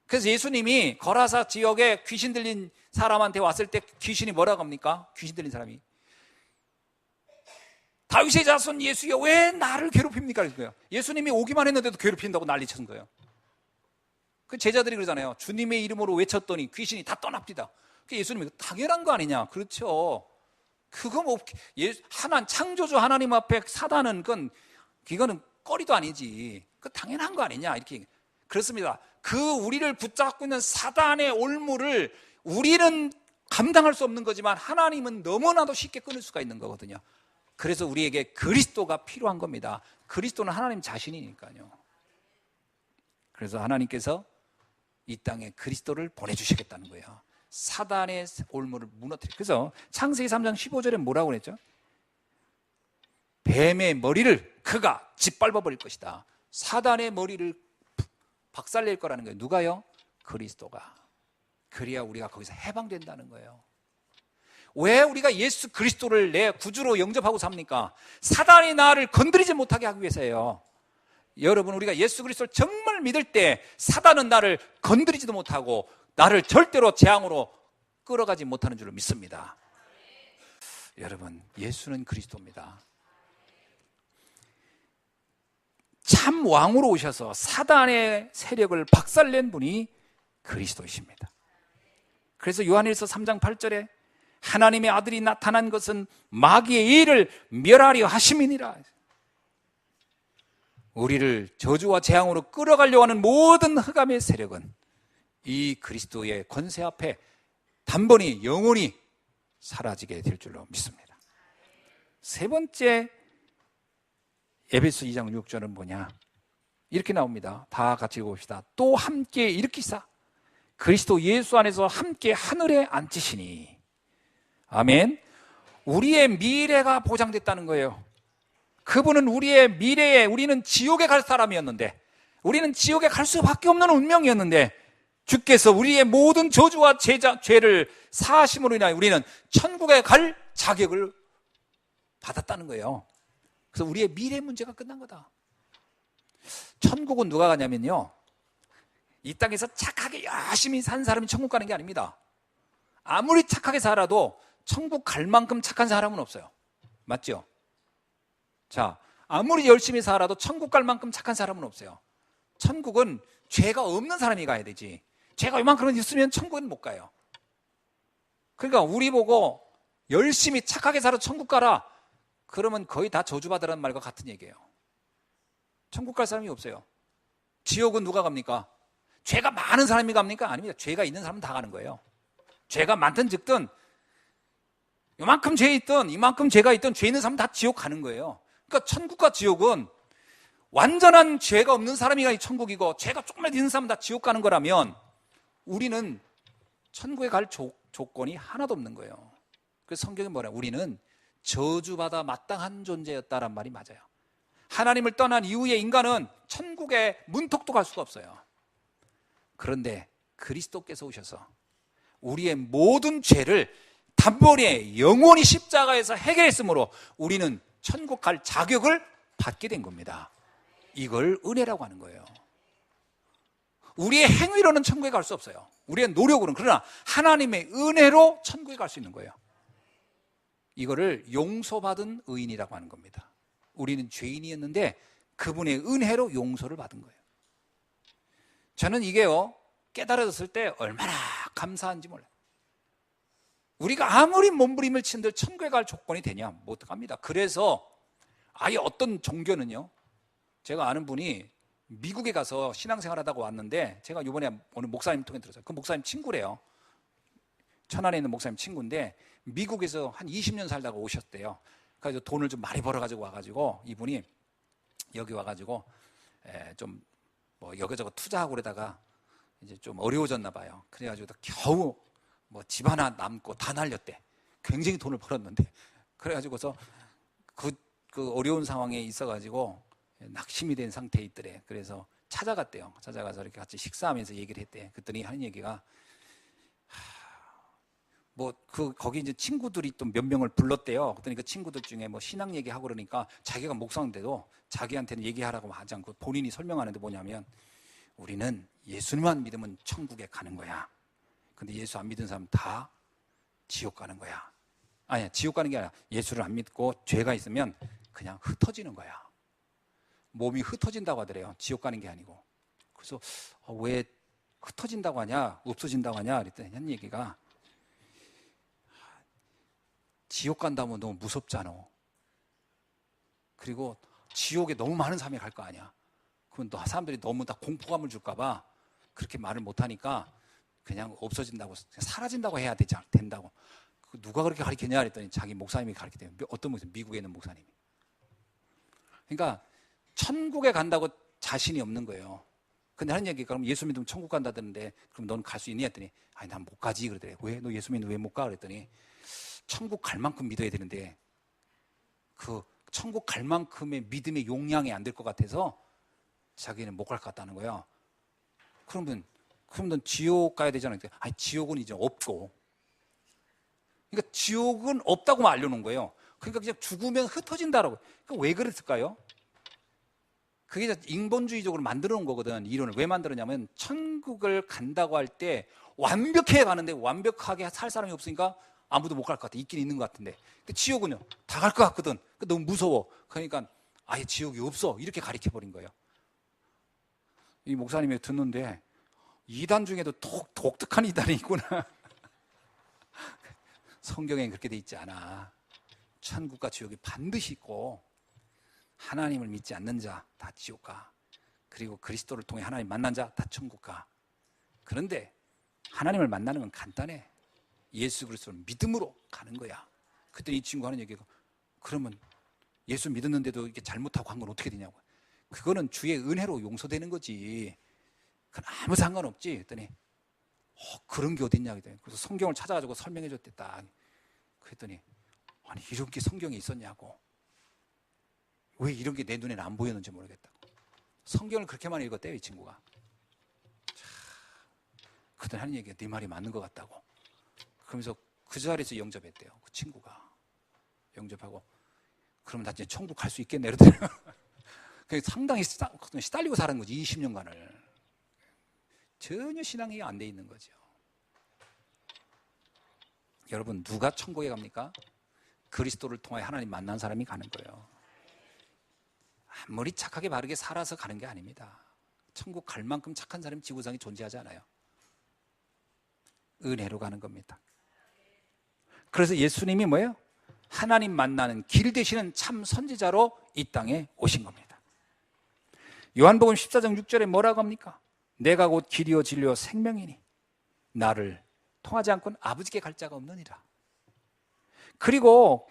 그래서 예수님이 거라사 지역에 귀신 들린 사람한테 왔을 때 귀신이 뭐라고 합니까? 귀신 들린 사람이 다윗의 자손 예수여 왜 나를 괴롭힙니까? 그랬어요. 예수님이 오기만 했는데도 괴롭힌다고 난리친 거예요. 그 제자들이 그러잖아요. 주님의 이름으로 외쳤더니 귀신이 다 떠납니다. 예수님이 당연한 거 아니냐? 그렇죠. 그거 뭐 창조주 하나님 앞에 사단은 그거는 꺼리도 아니지. 그 당연한 거 아니냐? 이렇게 그렇습니다. 그 우리를 붙잡고 있는 사단의 올무를 우리는 감당할 수 없는 거지만 하나님은 너무나도 쉽게 끊을 수가 있는 거거든요. 그래서 우리에게 그리스도가 필요한 겁니다. 그리스도는 하나님 자신이니까요. 그래서 하나님께서 이 땅에 그리스도를 보내주시겠다는 거예요. 사단의 올무를 무너뜨려. 그래서 창세기 3장 15절에 뭐라고 그랬죠? 뱀의 머리를 그가 짓밟아 버릴 것이다. 사단의 머리를 박살낼 거라는 거예요. 누가요? 그리스도가. 그래야 우리가 거기서 해방된다는 거예요. 왜 우리가 예수 그리스도를 내 구주로 영접하고 삽니까? 사단이 나를 건드리지 못하게 하기 위해서예요. 여러분, 우리가 예수 그리스도를 정말 믿을 때 사단은 나를 건드리지도 못하고 나를 절대로 재앙으로 끌어가지 못하는 줄로 믿습니다. 여러분, 예수는 그리스도입니다. 참 왕으로 오셔서 사단의 세력을 박살낸 분이 그리스도이십니다. 그래서 요한일서 3장 8절에 하나님의 아들이 나타난 것은 마귀의 일을 멸하려 하심이니라. 우리를 저주와 재앙으로 끌어가려고 하는 모든 흑암의 세력은 이 그리스도의 권세 앞에 단번에 영원히 사라지게 될 줄로 믿습니다. 세 번째 에베소 2장 6절은 뭐냐? 이렇게 나옵니다. 다 같이 읽어봅시다. 또 함께 일으키사 그리스도 예수 안에서 함께 하늘에 앉히시니. 아멘. 우리의 미래가 보장됐다는 거예요. 그분은 우리의 미래에, 우리는 지옥에 갈 사람이었는데, 우리는 지옥에 갈 수밖에 없는 운명이었는데 주께서 우리의 모든 저주와 죄를 사하심으로 인하여 우리는 천국에 갈 자격을 받았다는 거예요. 그래서 우리의 미래 문제가 끝난 거다. 천국은 누가 가냐면요, 이 땅에서 착하게 열심히 산 사람이 천국 가는 게 아닙니다. 아무리 착하게 살아도 천국 갈 만큼 착한 사람은 없어요. 맞죠? 자, 아무리 열심히 살아도 천국 갈 만큼 착한 사람은 없어요. 천국은 죄가 없는 사람이 가야 되지. 죄가 이만큼 있으면 천국은 못 가요. 그러니까 우리 보고 열심히 착하게 살아 천국 가라, 그러면 거의 다 저주받으라는 말과 같은 얘기예요. 천국 갈 사람이 없어요. 지옥은 누가 갑니까? 죄가 많은 사람이 갑니까? 아닙니다. 죄가 있는 사람은 다 가는 거예요. 죄가 많든 적든, 이만큼 죄 있든 이만큼 죄가 있든 죄 있는 사람은 다 지옥 가는 거예요. 그러니까 천국과 지옥은 완전한 죄가 없는 사람이 가 천국이고, 죄가 조금만 있는 사람은 다 지옥 가는 거라면 우리는 천국에 갈 조건이 하나도 없는 거예요. 그래서 성경이 뭐냐? 우리는 저주받아 마땅한 존재였다란 말이 맞아요. 하나님을 떠난 이후에 인간은 천국에 문턱도 갈 수가 없어요. 그런데 그리스도께서 오셔서 우리의 모든 죄를 단번에 영원히 십자가에서 해결했으므로 우리는 천국 갈 자격을 받게 된 겁니다. 이걸 은혜라고 하는 거예요. 우리의 행위로는 천국에 갈 수 없어요. 우리의 노력으로는. 그러나 하나님의 은혜로 천국에 갈 수 있는 거예요. 이거를 용서받은 의인이라고 하는 겁니다. 우리는 죄인이었는데 그분의 은혜로 용서를 받은 거예요. 저는 이게요, 깨달아졌을 때 얼마나 감사한지 몰라요. 우리가 아무리 몸부림을 친들 천국에 갈 조건이 되냐? 못 갑니다. 그래서 아예 어떤 종교는요, 제가 아는 분이 미국에 가서 신앙생활 하다가 왔는데, 제가 이번에 오늘 목사님 통해 들었어요. 그 목사님 친구래요. 천안에 있는 목사님 친구인데 미국에서 한 20년 살다가 오셨대요. 그래서 돈을 좀 많이 벌어가지고 와가지고 이분이 여기 와가지고 좀 뭐 여기저기 투자하고 그러다가 이제 좀 어려워졌나 봐요. 그래가지고 겨우 뭐 집 하나 남고 다 날렸대. 굉장히 돈을 벌었는데, 그래가지고서 그 어려운 상황에 있어가지고 낙심이 된 상태에 있더래. 그래서 찾아갔대요. 찾아가서 이렇게 같이 식사하면서 얘기를 했대. 그랬더니 하는 얘기가, 거기 이제 친구들이 또 몇 명을 불렀대요. 그랬더니 그 친구들 중에 뭐 신앙 얘기하고 그러니까 자기가 목사인데도 자기한테는 얘기하라고 하지 않고 본인이 설명하는데 뭐냐면 우리는 예수님만 믿으면 천국에 가는 거야. 근데 예수 안 믿은 사람 다 지옥 가는 거야. 아니야, 지옥 가는 게 아니라 예수를 안 믿고 죄가 있으면 그냥 흩어지는 거야. 몸이 흩어진다고 하더래요. 지옥 가는 게 아니고. 그래서 왜 흩어진다고 하냐, 없어진다고 하냐 그랬더니 한 얘기가 지옥 간다면 너무 무섭잖아. 그리고 지옥에 너무 많은 사람이 갈 거 아니야. 그럼 사람들이 너무 다 공포감을 줄까 봐 그렇게 말을 못하니까 그냥 없어진다고, 사라진다고 해야 된다고. 누가 그렇게 가르쳤냐 그랬더니 자기 목사님이 가르쳤대요. 어떤 목사님? 미국에 있는 목사님이. 그러니까 천국에 간다고 자신이 없는 거예요. 근데 하는 얘기가 그럼 예수 믿으면 천국 간다던데 그럼 넌 갈 수 있니? 했더니 아니 난 못 가지 그러더래. 왜? 너 예수 믿으면 왜 못 가? 그랬더니 천국 갈 만큼 믿어야 되는데 그 천국 갈 만큼의 믿음의 용량이 안 될 것 같아서 자기는 못 갈 것 같다는 거예요. 그럼 넌 지옥 가야 되잖아요. 아니 지옥은 이제 없고. 그러니까 지옥은 없다고만 알려놓은 거예요. 그러니까 그냥 죽으면 흩어진다라고. 그러니까 왜 그랬을까요? 그게 인본주의적으로 만들어 놓은 거거든. 이론을 왜 만들었냐면 천국을 간다고 할 때 완벽해 가는데 완벽하게 살 사람이 없으니까 아무도 못 갈 것 같아. 있긴 있는 것 같은데. 근데 지옥은요 다 갈 것 같거든. 너무 무서워. 그러니까 아예 지옥이 없어 이렇게 가르쳐 버린 거예요. 이 목사님이 듣는데 이단 중에도 독특한 이단이 있구나. 성경에 그렇게 돼 있지 않아. 천국과 지옥이 반드시 있고 하나님을 믿지 않는 자 다 지옥 가. 그리고 그리스도를 통해 하나님 만난 자 다 천국 가. 그런데 하나님을 만나는 건 간단해. 예수 그리스도를 믿음으로 가는 거야. 그때 이 친구 하는 얘기가 그러면 예수 믿었는데도 이게 잘못하고 한 건 어떻게 되냐고. 그거는 주의 은혜로 용서되는 거지. 그건 아무 상관없지. 했더니 그런 게 어딨냐 그랬더니 그래서 성경을 찾아가지고 설명해 줬대 딱. 그랬더니 아니 이런 게 성경에 있었냐고. 왜 이런 게 내 눈에는 안 보였는지 모르겠다고. 성경을 그렇게만 읽었대요 이 친구가. 그때 하는 얘기가 네 말이 맞는 것 같다고. 그러면서 그 자리에서 영접했대요 그 친구가. 영접하고 그러면 나 이제 천국 갈 수 있겠네 이러더라고요. 상당히 시달리고 살은 거지 20년간을. 전혀 신앙이 안 돼 있는 거죠. 여러분 누가 천국에 갑니까? 그리스도를 통해 하나님 만난 사람이 가는 거예요. 아무리 착하게 바르게 살아서 가는 게 아닙니다. 천국 갈 만큼 착한 사람이 지구상에 존재하지 않아요. 은혜로 가는 겁니다. 그래서 예수님이 뭐예요? 하나님 만나는 길 되시는 참 선지자로 이 땅에 오신 겁니다. 요한복음 14장 6절에 뭐라고 합니까? 내가 곧 길이요 진리요 생명이니 나를 통하지 않고는 아버지께 갈 자가 없느니라. 그리고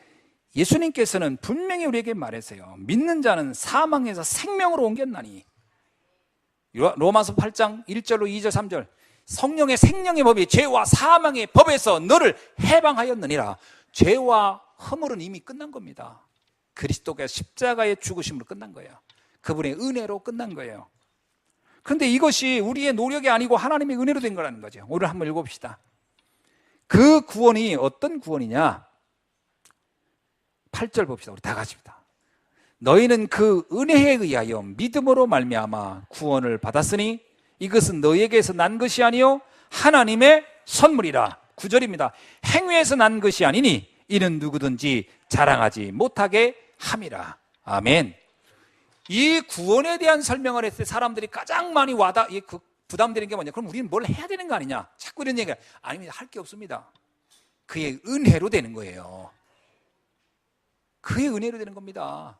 예수님께서는 분명히 우리에게 말했어요. 믿는 자는 사망에서 생명으로 옮겼나니. 로마서 8장 1절로 2절 3절 성령의 생명의 법이 죄와 사망의 법에서 너를 해방하였느니라. 죄와 허물은 이미 끝난 겁니다. 그리스도가 십자가의 죽으심으로 끝난 거예요. 그분의 은혜로 끝난 거예요. 그런데 이것이 우리의 노력이 아니고 하나님의 은혜로 된 거라는 거죠. 오늘 한번 읽어봅시다. 그 구원이 어떤 구원이냐? 8절 봅시다. 우리 다 같이입니다. 너희는 그 은혜에 의하여 믿음으로 말미암아 구원을 받았으니 이것은 너희에게서 난 것이 아니요 하나님의 선물이라. 9절입니다. 행위에서 난 것이 아니니 이는 누구든지 자랑하지 못하게 함이라. 아멘. 이 구원에 대한 설명을 했을 때 사람들이 가장 많이 부담되는 게 뭐냐? 그럼 우리는 뭘 해야 되는 거 아니냐? 자꾸 이런 얘기가 아닙니다. 할 게 없습니다. 그의 은혜로 되는 거예요. 그의 은혜로 되는 겁니다.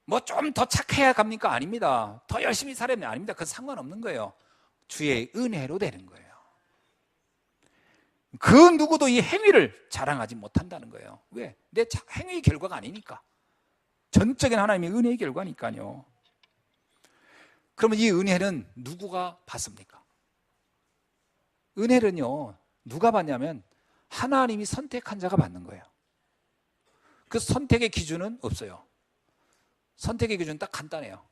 뭐 좀 더 착해야 갑니까? 아닙니다. 더 열심히 살아야 됩니다. 아닙니다. 그건 상관없는 거예요. 주의 은혜로 되는 거예요. 그 누구도 이 행위를 자랑하지 못한다는 거예요. 왜? 내 행위의 결과가 아니니까. 전적인 하나님의 은혜의 결과니까요. 그러면 이 은혜는 누구가 받습니까? 은혜는요, 누가 받냐면 하나님이 선택한 자가 받는 거예요. 그 선택의 기준은 없어요. 선택의 기준은 딱 간단해요.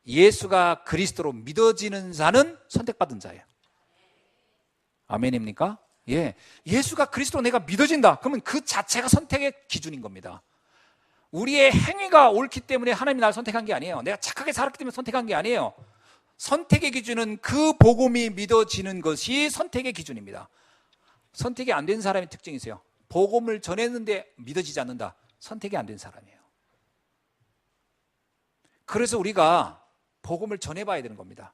예수가 그리스도로 믿어지는 자는 선택받은 자예요. 아멘입니까? 예, 예수가 그리스도로 내가 믿어진다. 그러면 그 자체가 선택의 기준인 겁니다. 우리의 행위가 옳기 때문에 하나님이 나를 선택한 게 아니에요. 내가 착하게 살았기 때문에 선택한 게 아니에요. 선택의 기준은 그 복음이 믿어지는 것이 선택의 기준입니다. 선택이 안 된 사람의 특징이 있어요. 복음을 전했는데 믿어지지 않는다. 선택이 안 된 사람이에요. 그래서 우리가 복음을 전해봐야 되는 겁니다.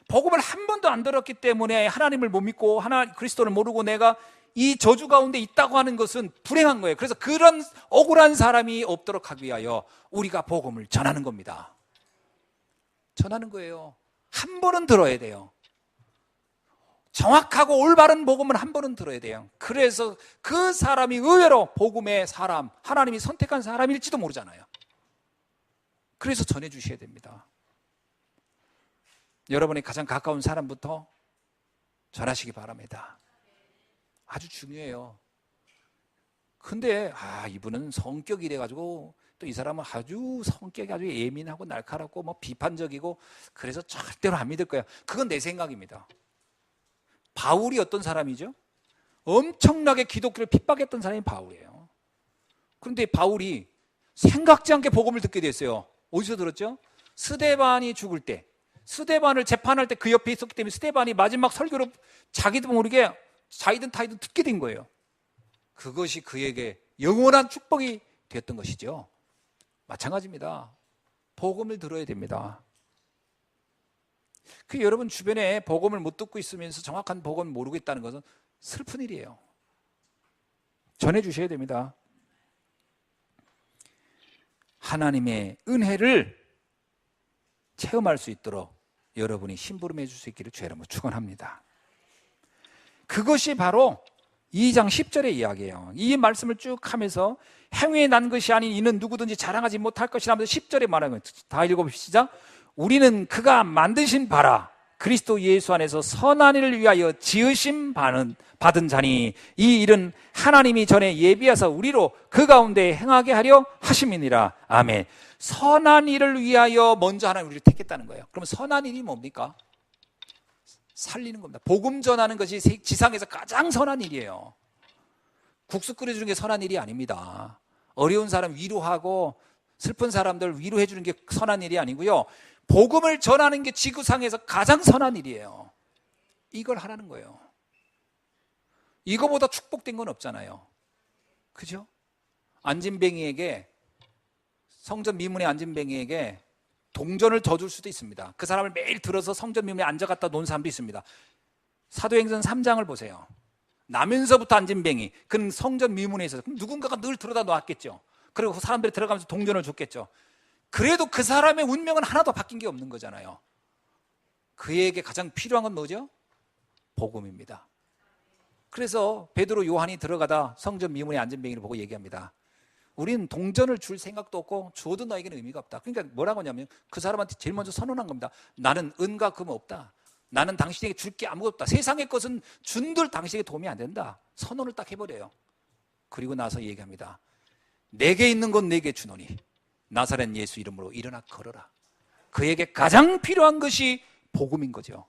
복음을 한 번도 안 들었기 때문에 하나님을 못 믿고 그리스도를 모르고 내가 이 저주 가운데 있다고 하는 것은 불행한 거예요. 그래서 그런 억울한 사람이 없도록 하기 위하여 우리가 복음을 전하는 겁니다. 전하는 거예요. 한 번은 들어야 돼요. 정확하고 올바른 복음을 한 번은 들어야 돼요. 그래서 그 사람이 의외로 복음의 사람, 하나님이 선택한 사람일지도 모르잖아요. 그래서 전해주셔야 됩니다. 여러분의 가장 가까운 사람부터 전하시기 바랍니다. 아주 중요해요. 근데 이분은 성격이 이래가지고 또 이 사람은 성격이 아주 예민하고 날카롭고 뭐 비판적이고 그래서 절대로 안 믿을 거야. 그건 내 생각입니다. 바울이 어떤 사람이죠? 엄청나게 기독교를 핍박했던 사람이 바울이에요. 그런데 바울이 생각지 않게 복음을 듣게 됐어요. 어디서 들었죠? 스데반이 죽을 때, 스데반을 재판할 때 그 옆에 있었기 때문에 스데반이 마지막 설교로 자기도 모르게 자이든 타이든 듣게 된 거예요. 그것이 그에게 영원한 축복이 되었던 것이죠. 마찬가지입니다. 복음을 들어야 됩니다. 여러분 주변에 복음을 못 듣고 있으면서 정확한 복음을 모르고 있다는 것은 슬픈 일이에요. 전해주셔야 됩니다. 하나님의 은혜를 체험할 수 있도록 여러분이 심부름해 줄 수 있기를 주의 이름으로 축원합니다. 그것이 바로 2장 10절의 이야기예요. 이 말씀을 쭉 하면서 행위에 난 것이 아닌 이는 누구든지 자랑하지 못할 것이라 하면서 10절에 말하는 거예요. 다 읽어봅시다. 우리는 그가 만드신 바라 그리스도 예수 안에서 선한 일을 위하여 지으심 받은 자니 이 일은 하나님이 전에 예비하사 우리로 그 가운데 행하게 하려 하심이니라. 아멘. 선한 일을 위하여 먼저 하나님 우리를 택했다는 거예요. 그러면 선한 일이 뭡니까? 살리는 겁니다. 복음 전하는 것이 지상에서 가장 선한 일이에요. 국수 끓여주는 게 선한 일이 아닙니다. 어려운 사람 위로하고 슬픈 사람들 위로해 주는 게 선한 일이 아니고요. 복음을 전하는 게 지구상에서 가장 선한 일이에요. 이걸 하라는 거예요. 이거보다 축복된 건 없잖아요. 그죠? 안진뱅이에게, 성전 미문의 안진뱅이에게 동전을 더 줄 수도 있습니다. 그 사람을 매일 들어서 성전 미문에 앉아갔다 놓은 사람도 있습니다. 사도행전 3장을 보세요. 나면서부터 안진뱅이, 그는 성전 미문에 있어서 누군가가 늘 들어다 놓았겠죠. 그리고 사람들이 들어가면서 동전을 줬겠죠. 그래도 그 사람의 운명은 하나도 바뀐 게 없는 거잖아요. 그에게 가장 필요한 건 뭐죠? 복음입니다. 그래서 베드로, 요한이 들어가다 성전 미문의 안진뱅이를 보고 얘기합니다. 우리는 동전을 줄 생각도 없고 주어도 너에게는 의미가 없다. 그러니까 뭐라고 하냐면 그 사람한테 제일 먼저 선언한 겁니다. 나는 은과 금 없다. 나는 당신에게 줄 게 아무것도 없다. 세상의 것은 준들 당신에게 도움이 안 된다. 선언을 딱 해버려요. 그리고 나서 얘기합니다. 내게 있는 건 내게 주노니 나사렛 예수 이름으로 일어나 걸어라. 그에게 가장 필요한 것이 복음인 거죠.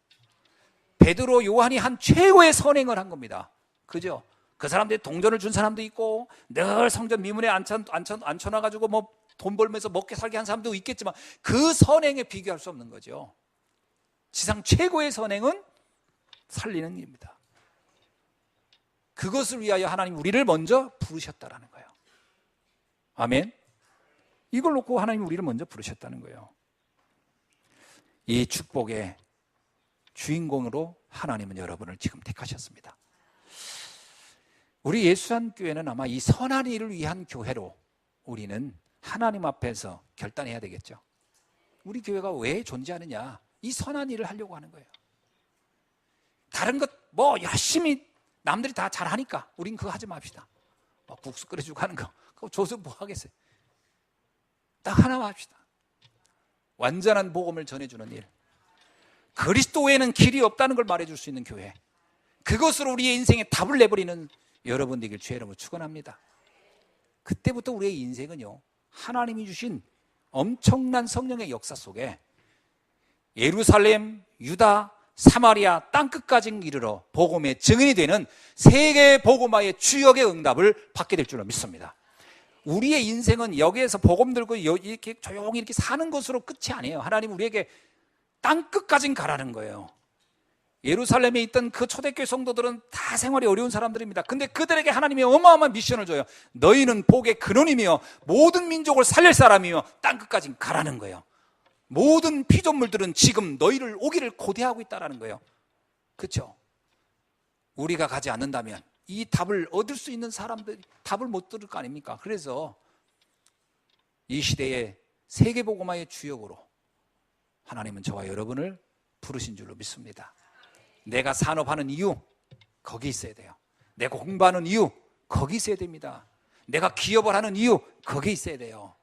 베드로, 요한이 한 최고의 선행을 한 겁니다. 그죠? 그 사람들이 동전을 준 사람도 있고 늘 성전 미문에 앉혀놔가지고 뭐 돈 벌면서 먹게 살게 한 사람도 있겠지만 그 선행에 비교할 수 없는 거죠. 지상 최고의 선행은 살리는 일입니다. 그것을 위하여 하나님 우리를 먼저 부르셨다라는 거예요. 아멘. 이걸 놓고 하나님 우리를 먼저 부르셨다는 거예요. 이 축복의 주인공으로 하나님은 여러분을 지금 택하셨습니다. 우리 예수한교회는 아마 이 선한 일을 위한 교회로 우리는 하나님 앞에서 결단해야 되겠죠. 우리 교회가 왜 존재하느냐? 이 선한 일을 하려고 하는 거예요. 다른 것 뭐 열심히 남들이 다 잘하니까 우린 그거 하지 맙시다. 뭐 국수 끓여주고 하는 거 그거 줘서 뭐 하겠어요. 딱 하나만 합시다. 완전한 복음을 전해주는 일. 그리스도 외에는 길이 없다는 걸 말해줄 수 있는 교회. 그것으로 우리의 인생에 답을 내버리는 여러분 되길 주의 이름으로 축원합니다. 그때부터 우리의 인생은요, 하나님이 주신 엄청난 성령의 역사 속에 예루살렘, 유다, 사마리아 땅끝까지 이르러 복음의 증인이 되는 세계 복음화의 주역의 응답을 받게 될 줄로 믿습니다. 우리의 인생은 여기에서 복음 들고 이렇게 조용히 이렇게 사는 것으로 끝이 아니에요. 하나님 우리에게 땅끝까지 가라는 거예요. 예루살렘에 있던 그 초대교회 성도들은 다 생활이 어려운 사람들입니다. 근데 그들에게 하나님이 어마어마한 미션을 줘요. 너희는 복의 근원이며 모든 민족을 살릴 사람이며 땅끝까지 가라는 거예요. 모든 피조물들은 지금 너희를 오기를 고대하고 있다는 거예요. 그렇죠? 우리가 가지 않는다면 이 답을 얻을 수 있는 사람들이 답을 못 들을 거 아닙니까? 그래서 이 시대의 세계복음화의 주역으로 하나님은 저와 여러분을 부르신 줄로 믿습니다. 내가 산업하는 이유, 거기 있어야 돼요. 내가 공부하는 이유, 거기 있어야 됩니다. 내가 기업을 하는 이유, 거기 있어야 돼요.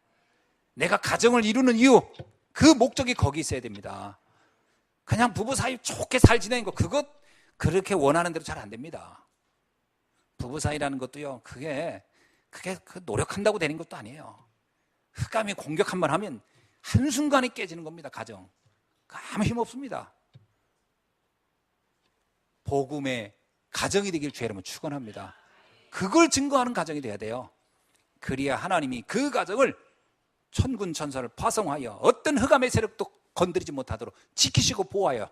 내가 가정을 이루는 이유, 그 목적이 거기 있어야 됩니다. 그냥 부부 사이 좋게 잘 지내는 거, 그것 그렇게 원하는 대로 잘 안 됩니다. 부부 사이라는 것도요, 그게 노력한다고 되는 것도 아니에요. 흑암이 공격 한번 하면 한순간에 깨지는 겁니다. 가정 아무 힘 없습니다. 복음의 가정이 되길 주 여러분 축원합니다. 그걸 증거하는 가정이 돼야 돼요. 그래야 하나님이 그 가정을 천군 천사를 파송하여 어떤 흑암의 세력도 건드리지 못하도록 지키시고 보호하여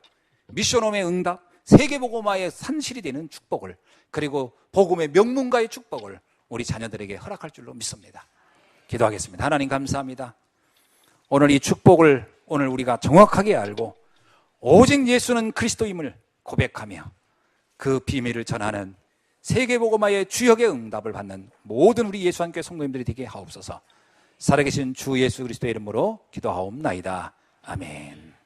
미션홈의 응답, 세계복음화의 산실이 되는 축복을, 그리고 복음의 명문가의 축복을 우리 자녀들에게 허락할 줄로 믿습니다. 기도하겠습니다. 하나님 감사합니다. 오늘 이 축복을 오늘 우리가 정확하게 알고 오직 예수는 그리스도임을 고백하며 그 비밀을 전하는 세계복음화의 주역의 응답을 받는 모든 우리 예수한교회 성도님들이 되게 하옵소서. 살아계신 주 예수 그리스도의 이름으로 기도하옵나이다. 아멘.